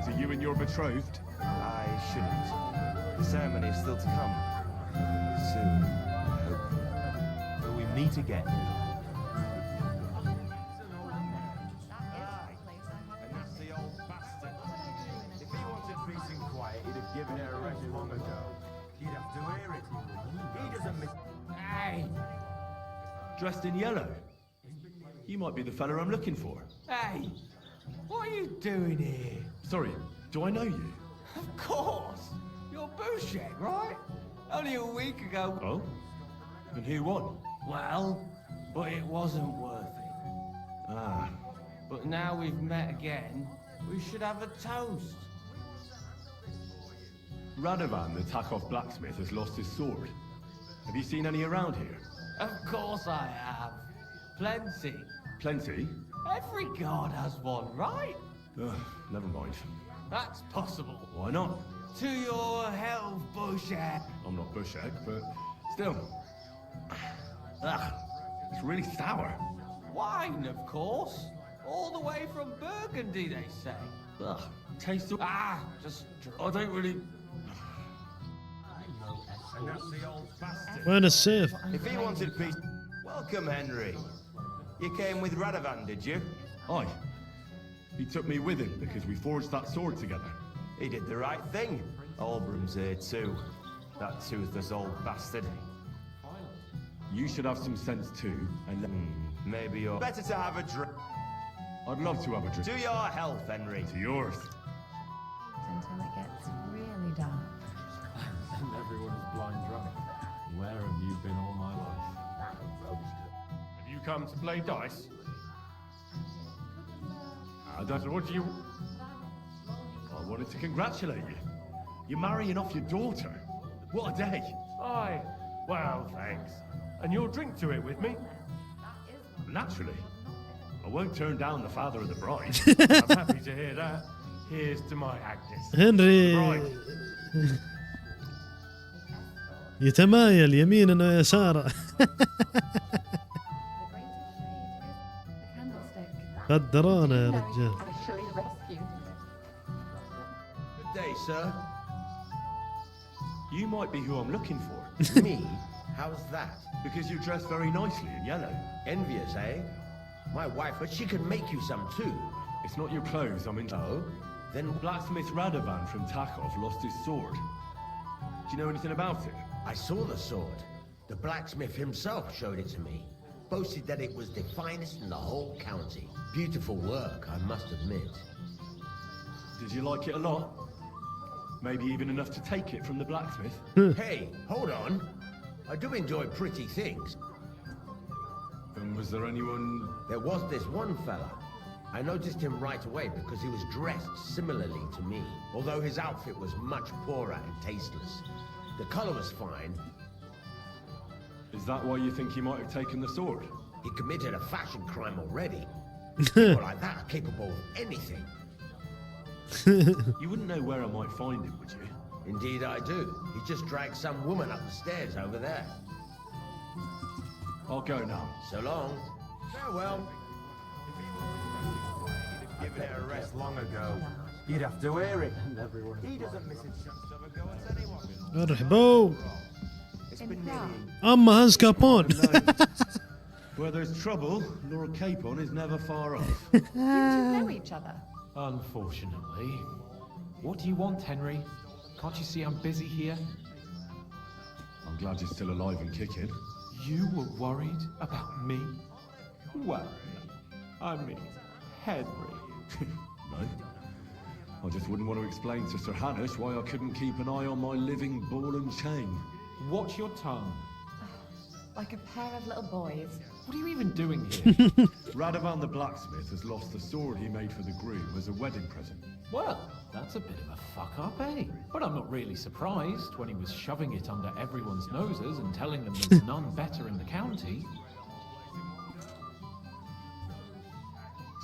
To you and your betrothed? I shouldn't. The ceremony is still to come. Soon, I hope. Will we meet again? And that's the old bastard. If he wanted peace and quiet, he'd have given her a rest long ago. You'd have to hear it. He doesn't miss... Hey! Dressed in yellow? You might be the fella I'm looking for. Hey! What are you doing here? Sorry, do I know you? Of course! You're Bouchek, right? Only a week ago... Oh? And who won? Well, but it wasn't worth it. Ah. But now we've met again, we should have a toast. Radovan, the Takov blacksmith, has lost his sword. Have you seen any around here? Of course I have. Plenty. Plenty? Every god has one, right? Ugh, never mind. That's possible. Why not? To your health, Bouchek. I'm not Bushek, but still. Ugh, it's really sour. Wine, of course. All the way from Burgundy, they say. Ugh, tastes... Just... I don't really... And that's the old bastard. وين السيف؟ If he wanted peace... Welcome, Henry. You came with Radovan, did you? Aye. He took me with him because we forged that sword together. He did the right thing. Olbrum's here too. That toothless old bastard. You should have some sense too, and... maybe you're... Better to have a drink. I'd love to have a drink. To your health, Henry. To yours. Until it gets really dark. And everyone's blind drunk. Where have you been all my life? Have you come to play dice? That's what you... I want wanted to congratulate you. You're marrying off your daughter. What a day. Aye. Well, thanks. And you'll drink to it with me? Naturally. I won't turn down the father of the bride. I'm happy to hear that. Here's to my Agnes. هنري Right. يتمايل يمينا ويسارا. قدرونا يا رجال. Good day, sir. You might be who I'm looking for. Me? How's that? Because you dress very nicely in yellow. Envious, eh? My wife, but she can make you some too. It's not your clothes I'm into. Oh? Then Blacksmith Radovan from Takov lost his sword. Do you know anything about it? I saw the sword. The blacksmith himself showed it to me. Boasted that it was the finest in the whole county. Beautiful work, I must admit. Did you like it a lot? Maybe even enough to take it from the blacksmith? Hey, hold on. I do enjoy pretty things. And was there anyone... There was this one fella. I noticed him right away because he was dressed similarly to me, although his outfit was much poorer and tasteless. The color was fine. Is that why you think he might have taken the sword? He committed a fashion crime already. People like that are capable of anything. You wouldn't know where I might find him, would you? Indeed I do. He just dragged some woman up the stairs over there. I'll go now. So long. Farewell. Given it a rest long ago. You'd have to wear it. And everyone. He doesn't miss his chance to have a go at anyone. مرحبا. It's been nearly. أما هانس كابون. Where there's trouble, Lord Capon is never far off. You two know each other? Unfortunately. What do you want, Henry? Can't you see I'm busy here? I'm glad you're still alive and kicking. You were worried about me? Worry? I mean, Henry. No. I just wouldn't want to explain to Sir Hannes why I couldn't keep an eye on my living ball and chain. Watch your tongue. Like a pair of little boys. What are you even doing here? Radovan the blacksmith has lost the sword he made for the groom as a wedding present. Well, that's a bit of a fuck up, eh? But I'm not really surprised when he was shoving it under everyone's noses and telling them there's none better in the county.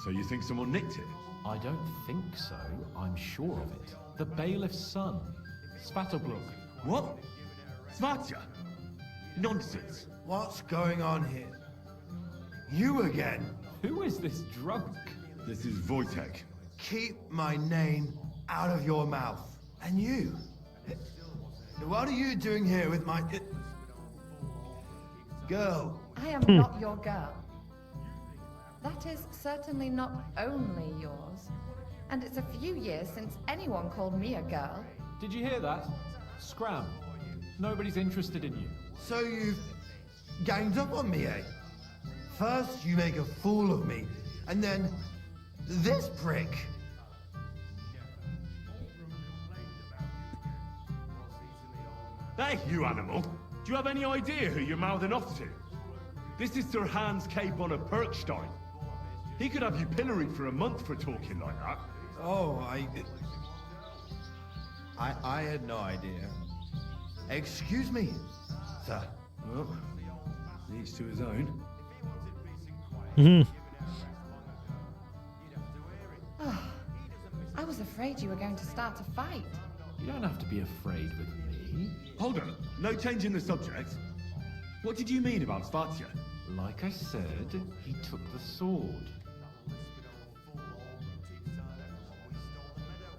So you think someone nicked it? I don't think so. I'm sure of it. The bailiff's son, Svatopluk. What? Svatya? Nonsense. What's going on here? You again? Who is this drunk? This is Wojtek. Keep my name out of your mouth. And you? What are you doing here with my... girl? I am not your girl. That is certainly not only yours. And it's a few years since anyone called me a girl. Did you hear that? Scram. Nobody's interested in you. So you've ganged up on me, eh? First you make a fool of me, and then this prick. Hey, you animal! Do you have any idea who you're mouthing off to? This is Sir Hans Capon of Perkstein. He could have you pilloried for a month for talking like that. Oh, I had no idea. Excuse me, sir. Well, each to his own. I was afraid you were going to start a fight. You don't have to be afraid with me. Hold on, no change in the subject. What did you mean about Svatya? Like I said, he took the sword.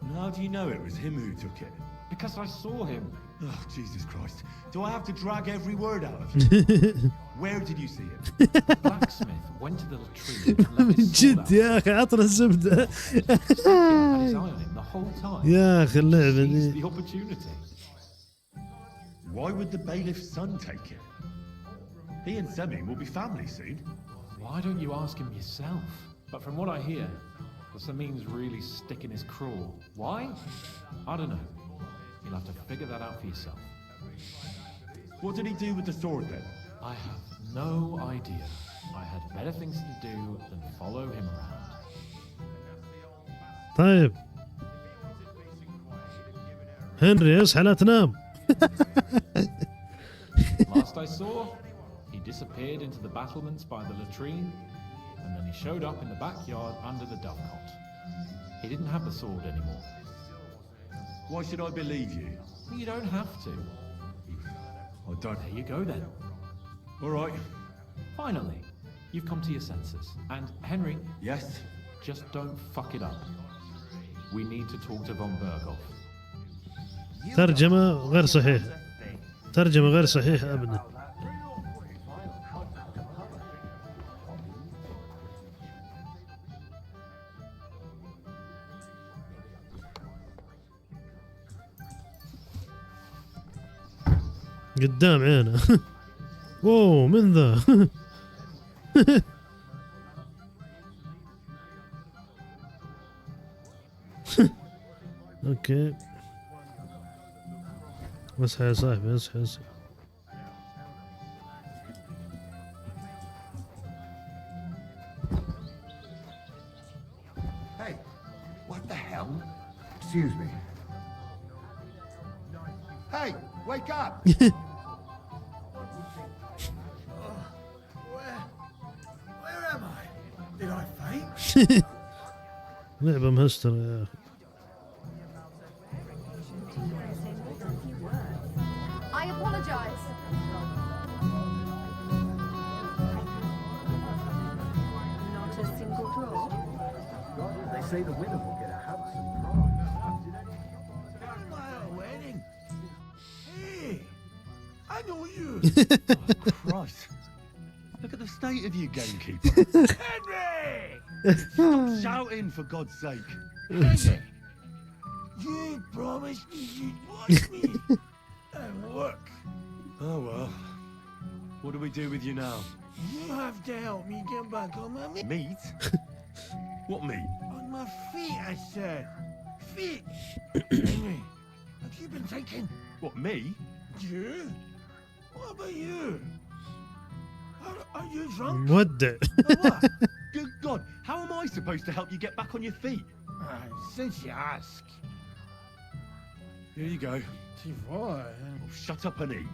And how do you know it was him who took it? Because I saw him. Oh, Jesus Christ. Do I have to drag every word out of you? Where did you see him? The blacksmith went to the latrine and left his sword out. جد يا أخي عطنا الزبدة. Had his eye on him the whole time. يا أخي اللعبة Seized دي. the opportunity. Why would the bailiff's son take it? He and Semi will be family soon. Why don't you ask him yourself? But from what I hear, the Samin's really sticking his craw. Why? I don't know. You'll have to figure that out for yourself. What did he do with the sword then? I have no idea. I had better things to do than follow him around. طيب هنري اصحى لا تنام. Last I saw, he disappeared into the battlements by the latrine, and then he showed up in the backyard under the dovecot. He didn't have the sword anymore. Why should I believe you? You don't have to. I don't. There you go then. All right. Finally, you've come to your senses. And Henry, Yes? just don't fuck it up. We need to talk to von Berghoff. ترجمة غير صحيح. ترجمة غير صحيحة أبدا. قدام عينه. واو من ذا. اوكي اصحى يا صاحبي اصحى اصحى. Hey, what the hell? Excuse me. Hey, wake up! Where am I? Did I faint? لعبة مهسترة يا أخي. I apologize. Not a single draw. They say the winner will get a handsome prize. Wedding. Hey, I know you. Christ. Look at the state of you, gamekeeper. Henry! Stop shouting, for God's sake. Henry, you promised me you'd watch me and work. Oh, well. What do we do with you now? You have to help me get back on my Meat? What meat? On my feet, I said. Feet. Henry, have you been taken? What, me? You? What about you? Are you drunk? مودع. Good God, how am I supposed to help you get back on your feet? Since you ask. Here you go. Tavoy. Oh, shut up and eat.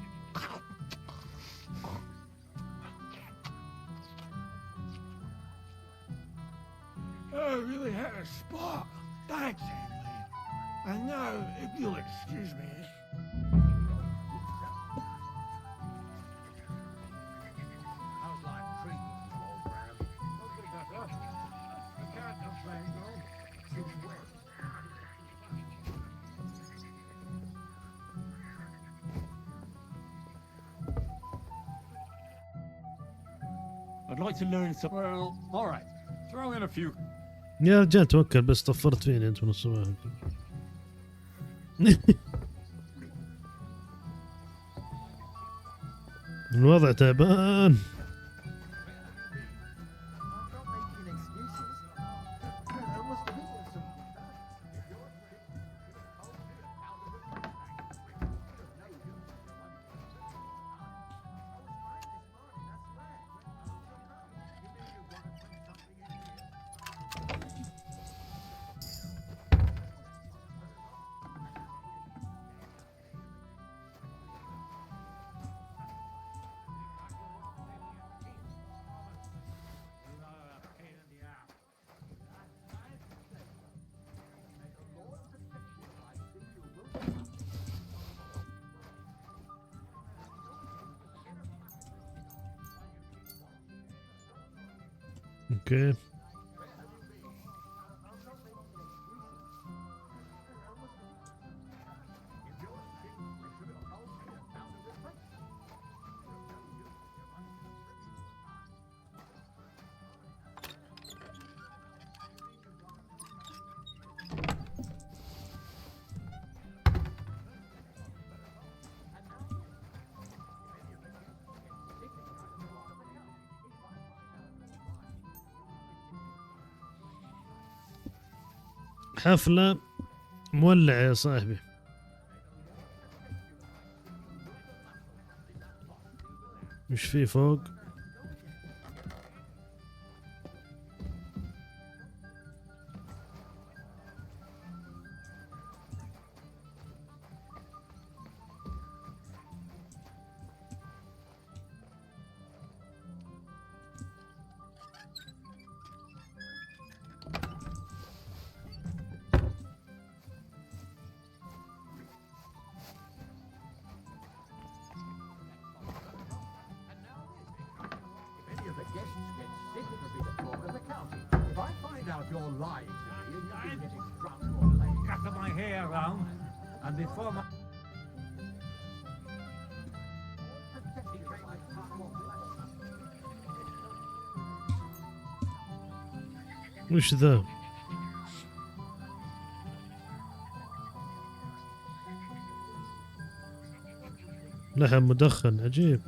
I really had a spot. Thanks, Henry. And now, if you'll excuse me. How's life treating you, old man? I can't complain, though. It's work. I'd like to learn some... Well, all right. Throw in a few. يا رجال توكل بس طفرت فيني انت من الصباح. الوضع تعبان. اوكي حفلة مولعة يا صاحبي. مش في فوق؟ you're lying to me, and you're getting drunk or late. Gather my hair round, and before my... وش ذا؟ لحم مدخن عجيب.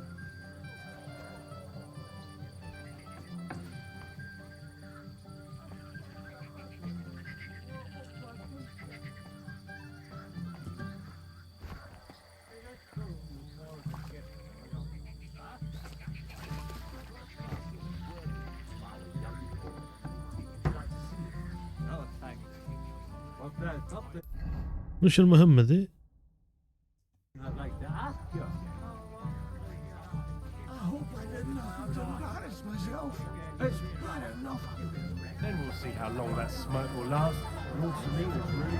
وش المهمة ذي؟ I'd like to ask you. I hope I didn't have to embarrass myself. It's bad enough. Then we'll see how long that smoke will last. Looks to me it's really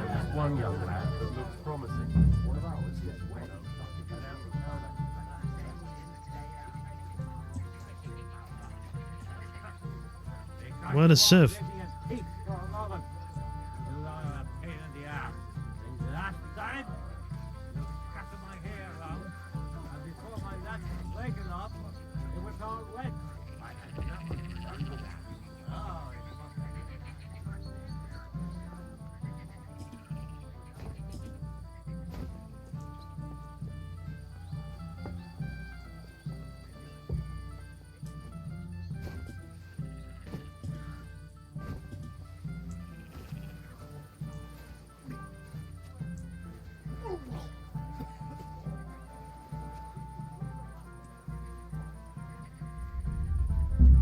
There's one young lad that looks promising. One of ours gets wet. وين السيف؟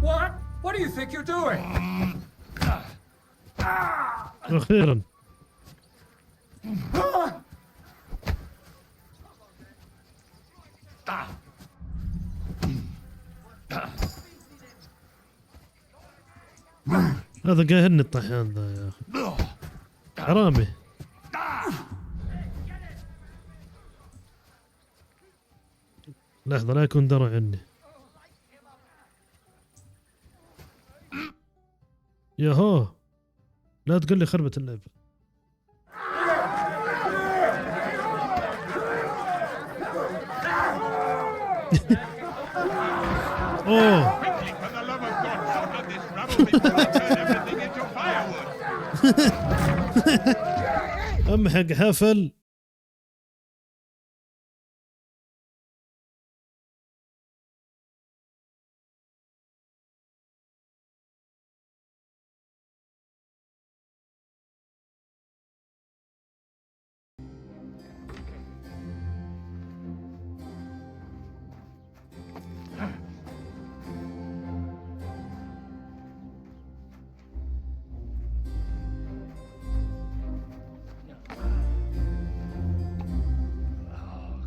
What? What do you think you're doing? أخيرا. هذا قاهرني الطحيان ذا يا أخي. حرامي. لحظة لا يكون درى عني. ياهو لا تقول لي خربت اللعبة. اوه امحق حفل.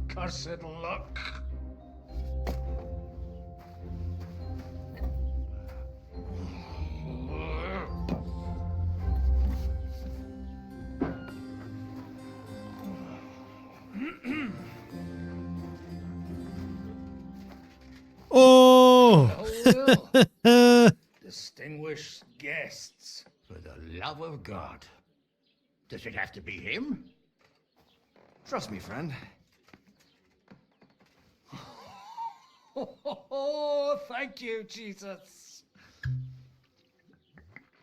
Cursed luck. Oh! Distinguished guests, for the love of God. Does it have to be him? Trust me, friend. Oh, thank you, Jesus.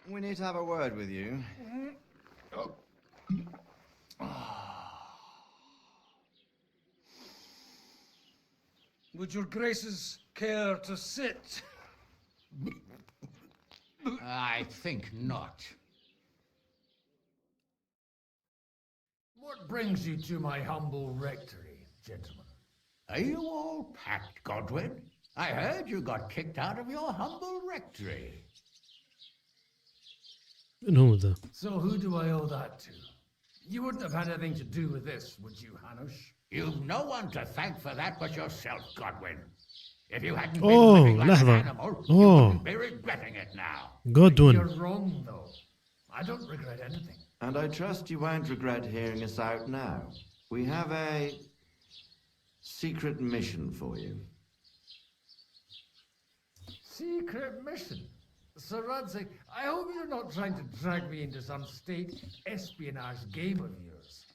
We need to have a word with you. Would your graces care to sit? I think not. What brings you to my humble rectory, gentlemen? Are you all packed, Godwin? I heard you got kicked out of your humble rectory. من هو ذا؟ So who do I owe that to? You wouldn't have had anything to do with this, would you, Hanush? You've no one to thank for that but yourself, Godwin. If you hadn't Oh, been living like an لحظة. animal, you Oh. wouldn't be regretting it now. Godwin. You're wrong, though. I don't regret anything. And I trust you won't regret hearing us out now. We have a secret mission for you. Secret mission? Sir Radzik, I hope you're not trying to drag me into some state espionage game of yours.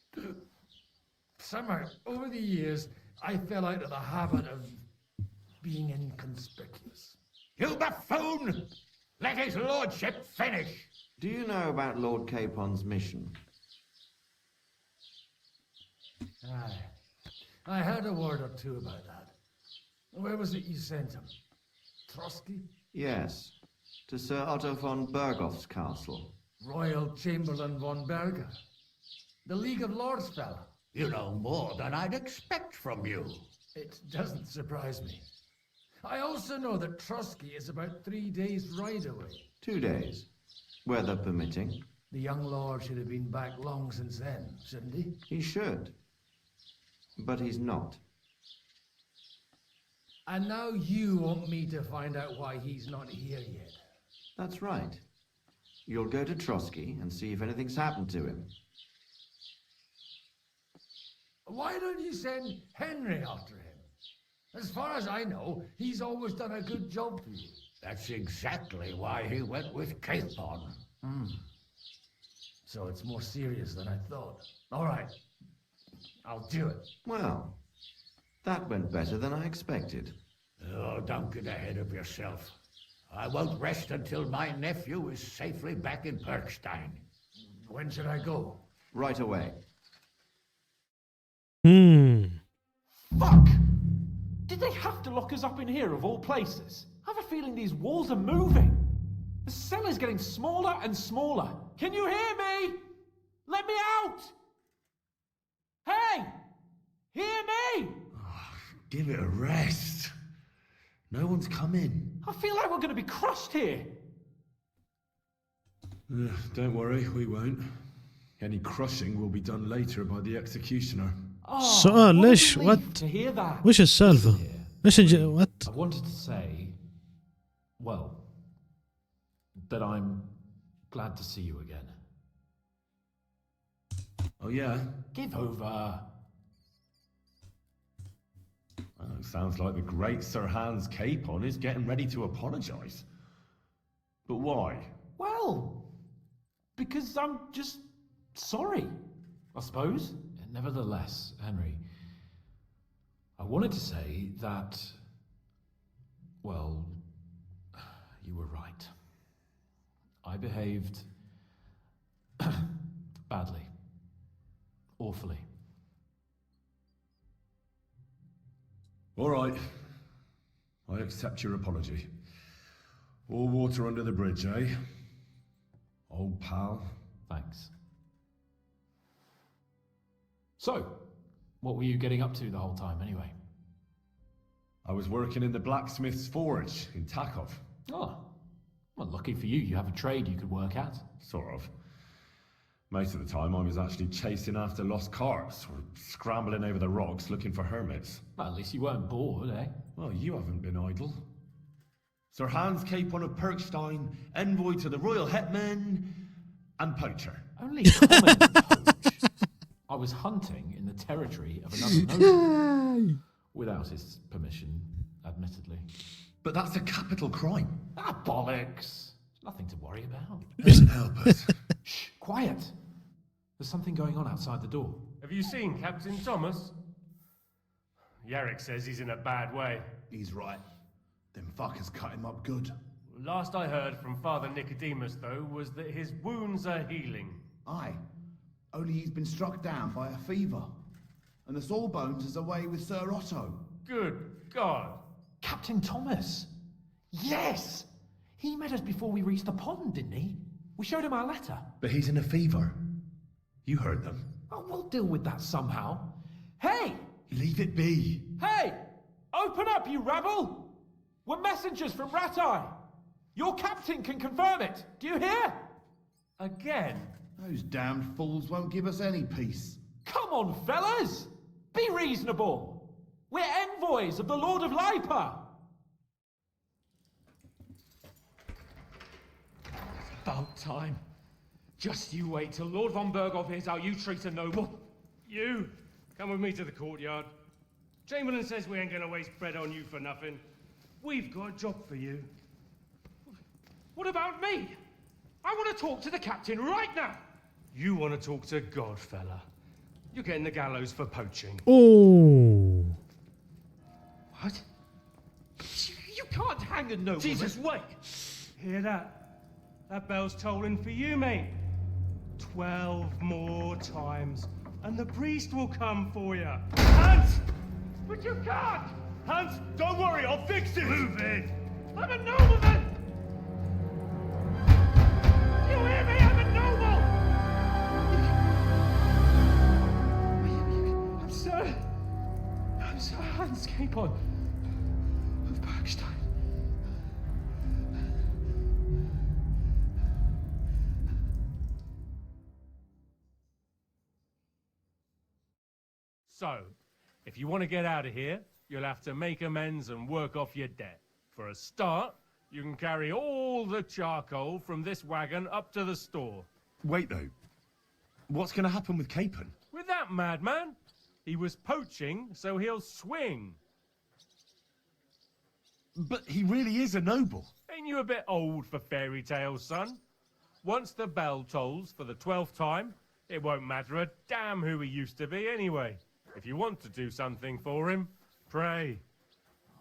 Somehow, over the years, I fell out of the habit of being inconspicuous. You buffoon! Let his lordship finish! Do you know about Lord Capon's mission? Aye. I heard a word or two about that. Where was it you sent him? Trotsky? Yes, to Sir Otto von Bergoff's castle. Royal Chamberlain von Berger. The League of Lords fella. You know more than I'd expect from you. It doesn't surprise me. I also know that Trotsky is about 3 days' ride away. 2 days, weather permitting. The young lord should have been back long since then, shouldn't he? He should. But he's not. And now you want me to find out why he's not here yet. That's right. You'll go to Trotsky and see if anything's happened to him. Why don't you send Henry after him? As far as I know, he's always done a good job for you. That's exactly why he went with Capon. So it's more serious than I thought. All right. I'll do it. Well, that went better than I expected. Oh, don't get ahead of yourself. I won't rest until my nephew is safely back in Perkstein. When should I go? Right away. Fuck! Did they have to lock us up in here of all places? I have a feeling these walls are moving. The cell is getting smaller and smaller. Can you hear me? Let me out! Hey! Hear me! Give it a rest. No one's coming. I feel like we're going to be crushed here. Don't worry, we won't. Any crushing will be done later by the executioner. السؤال ليش وش السالفة؟ ليش I wanted to say, well, that I'm glad to see you again. Oh yeah? Give over. Well, it sounds like the great Sir Hans Capon is getting ready to apologise. But why? Well, because I'm just sorry, I suppose. Nevertheless, Henry, I wanted to say that, well, you were right. I behaved badly. Awfully. All right. I accept your apology. All water under the bridge, eh? Old pal. Thanks. So, what were you getting up to the whole time, anyway? I was working in the blacksmith's forge in Takov. Oh, well, lucky for you, you have a trade you could work at. Sort of. Most of the time I was actually chasing after lost carts, or scrambling over the rocks looking for hermits. Well, at least you weren't bored, eh? Well, you haven't been idle. Sir Hans Capon of Perkstein, envoy to the royal hetman, and poacher. Only common poach. I was hunting in the territory of another noble. Without his permission, admittedly. But that's a capital crime. Ah, bollocks. There's nothing to worry about. Doesn't help us. Shh, quiet. There's something going on outside the door. Have you seen Captain Thomas? Yarrick says he's in a bad way. He's right. Them fuckers cut him up good. Last I heard from Father Nicodemus, though, was that his wounds are healing. Aye. Only he's been struck down by a fever. And the Sawbones is away with Sir Otto. Good God. Captain Thomas! Yes! He met us before we reached the pond, didn't he? We showed him our letter. But he's in a fever. You heard them. Oh, we'll deal with that somehow. Hey! Leave it be. Hey! Open up, you rabble! We're messengers from Ratai. Your captain can confirm it. Do you hear? Again? Those damned fools won't give us any peace. Come on, fellas! Be reasonable! We're envoys of the Lord of Lipa! About time. Just you wait till Lord von Bergoff hears how you treat a noble. You, come with me to the courtyard. Chamberlain says we ain't gonna waste bread on you for nothing. We've got a job for you. What about me? I want to talk to the captain right now. You want to talk to God, fella. You're getting the gallows for poaching. Oh. What? You can't hang a nobleman. Jesus, wait! Hear that? That bell's tolling for you, mate. 12 more times, and the priest will come for you. Hans! But you can't! Hans, don't worry, I'll fix it! Move it! I'm a nobleman! You hear me? I'm a noble! I'm Sir Hans Capon of Bergstein. So, if you want to get out of here, you'll have to make amends and work off your debt. For a start, you can carry all the charcoal from this wagon up to the store. Wait, though. What's going to happen with Capon? With that madman? He was poaching, so he'll swing. But he really is a noble. Ain't you a bit old for fairy tales, son? Once the bell tolls for the 12th time, it won't matter a damn who he used to be anyway. If you want to do something for him, pray.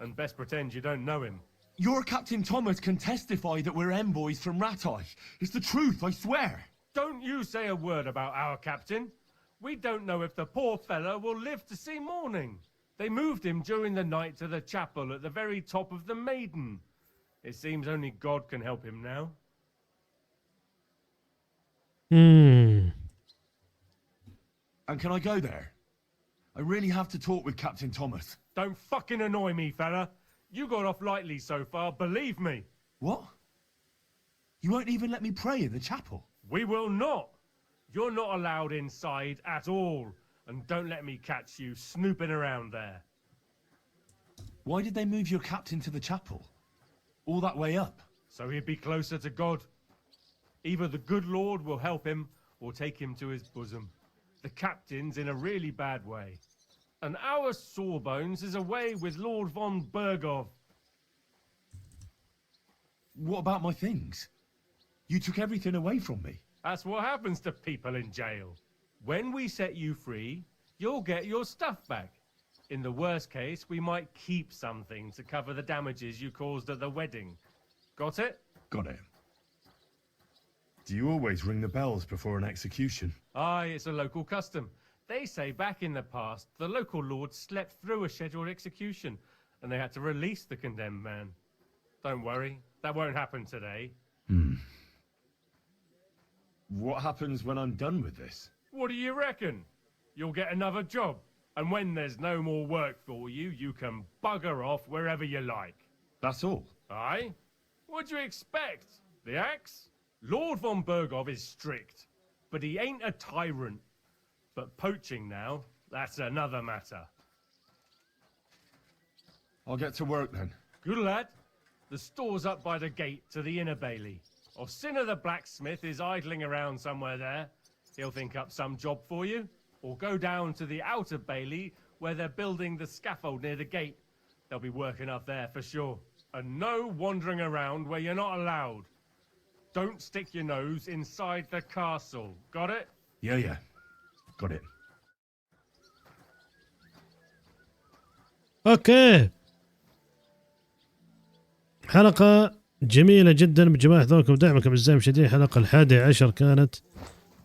And best pretend you don't know him. Your Captain Thomas can testify that we're envoys from Ratai. It's the truth, I swear. Don't you say a word about our captain. We don't know if the poor fella will live to see morning. They moved him during the night to the chapel at the very top of the Maiden. It seems only God can help him now. And can I go there? I really have to talk with Captain Thomas. Don't fucking annoy me, fella. You got off lightly so far, believe me. What? You won't even let me pray in the chapel? We will not. You're not allowed inside at all. And don't let me catch you snooping around there. Why did they move your captain to the chapel? All that way up? So he'd be closer to God. Either the good Lord will help him, or take him to his bosom. The captain's in a really bad way. And our Sawbones is away with Lord von Bergov. What about my things? You took everything away from me. That's what happens to people in jail. When we set you free, you'll get your stuff back. In the worst case, we might keep something to cover the damages you caused at the wedding. Got it? Got it. Do you always ring the bells before an execution? Aye, it's a local custom. They say back in the past, the local lord slept through a scheduled execution, and they had to release the condemned man. Don't worry, that won't happen today. What happens when I'm done with this? What do you reckon? You'll get another job, and when there's no more work for you, you can bugger off wherever you like. That's all? Aye? What do you expect? The axe? Lord von Bergov is strict, but he ain't a tyrant. But poaching now, that's another matter. I'll get to work then. Good lad. The store's up by the gate to the inner bailey. Orsina the blacksmith is idling around somewhere there. He'll think up some job for you. Or go down to the outer bailey where they're building the scaffold near the gate. They'll be working up there for sure. And no wandering around where you're not allowed. Don't stick your nose inside the castle. Got it? Yeah. Got it. اوكي. حلقة جميلة جدا بجماعة حضوركم ودعمكم اعزائي المشاهدين. حلقة 11 كانت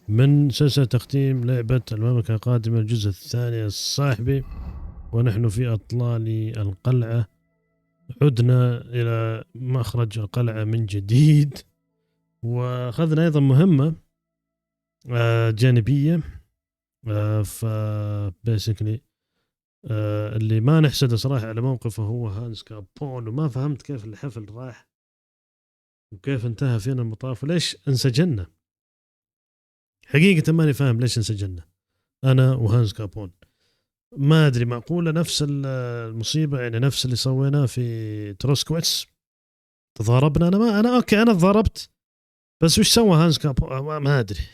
من سلسلة تختيم لعبة المملكة القادمة الجزء الثاني الصاحبي، ونحن في أطلال القلعة. عدنا إلى مخرج القلعة من جديد، وأخذنا أيضا مهمة جانبية. فباسكلي اللي ما نحسده صراحة على موقفه هو هانس كابون، وما فهمت كيف الحفل راح وكيف انتهى فينا المطاف وليش انسجننا. حقيقة ماني فاهم ليش انسجننا أنا وهانس كابون. ما أدري، معقولة نفس المصيبة، يعني نفس اللي سويناه في تروسكويتس تضاربنا. أنا أوكي، أنا تضاربت، بس وش سوى هانس كابون ما أدري.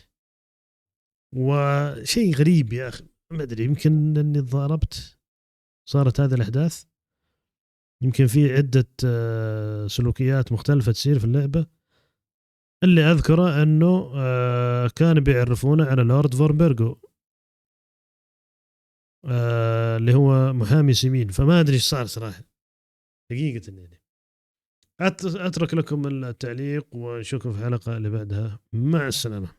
وشيء غريب يا أخي، ما أدري، يمكن أني تضاربت صارت هذه الأحداث، يمكن في عدة سلوكيات مختلفة تصير في اللعبة. اللي أذكره أنه كان بيعرفونه على لورد فورنبرغو اللي هو محامي سمين. فما أدري إيش صار صراحة حقيقة. يعني أترك لكم التعليق ونشوفكم في الحلقة اللي بعدها. مع السلامة.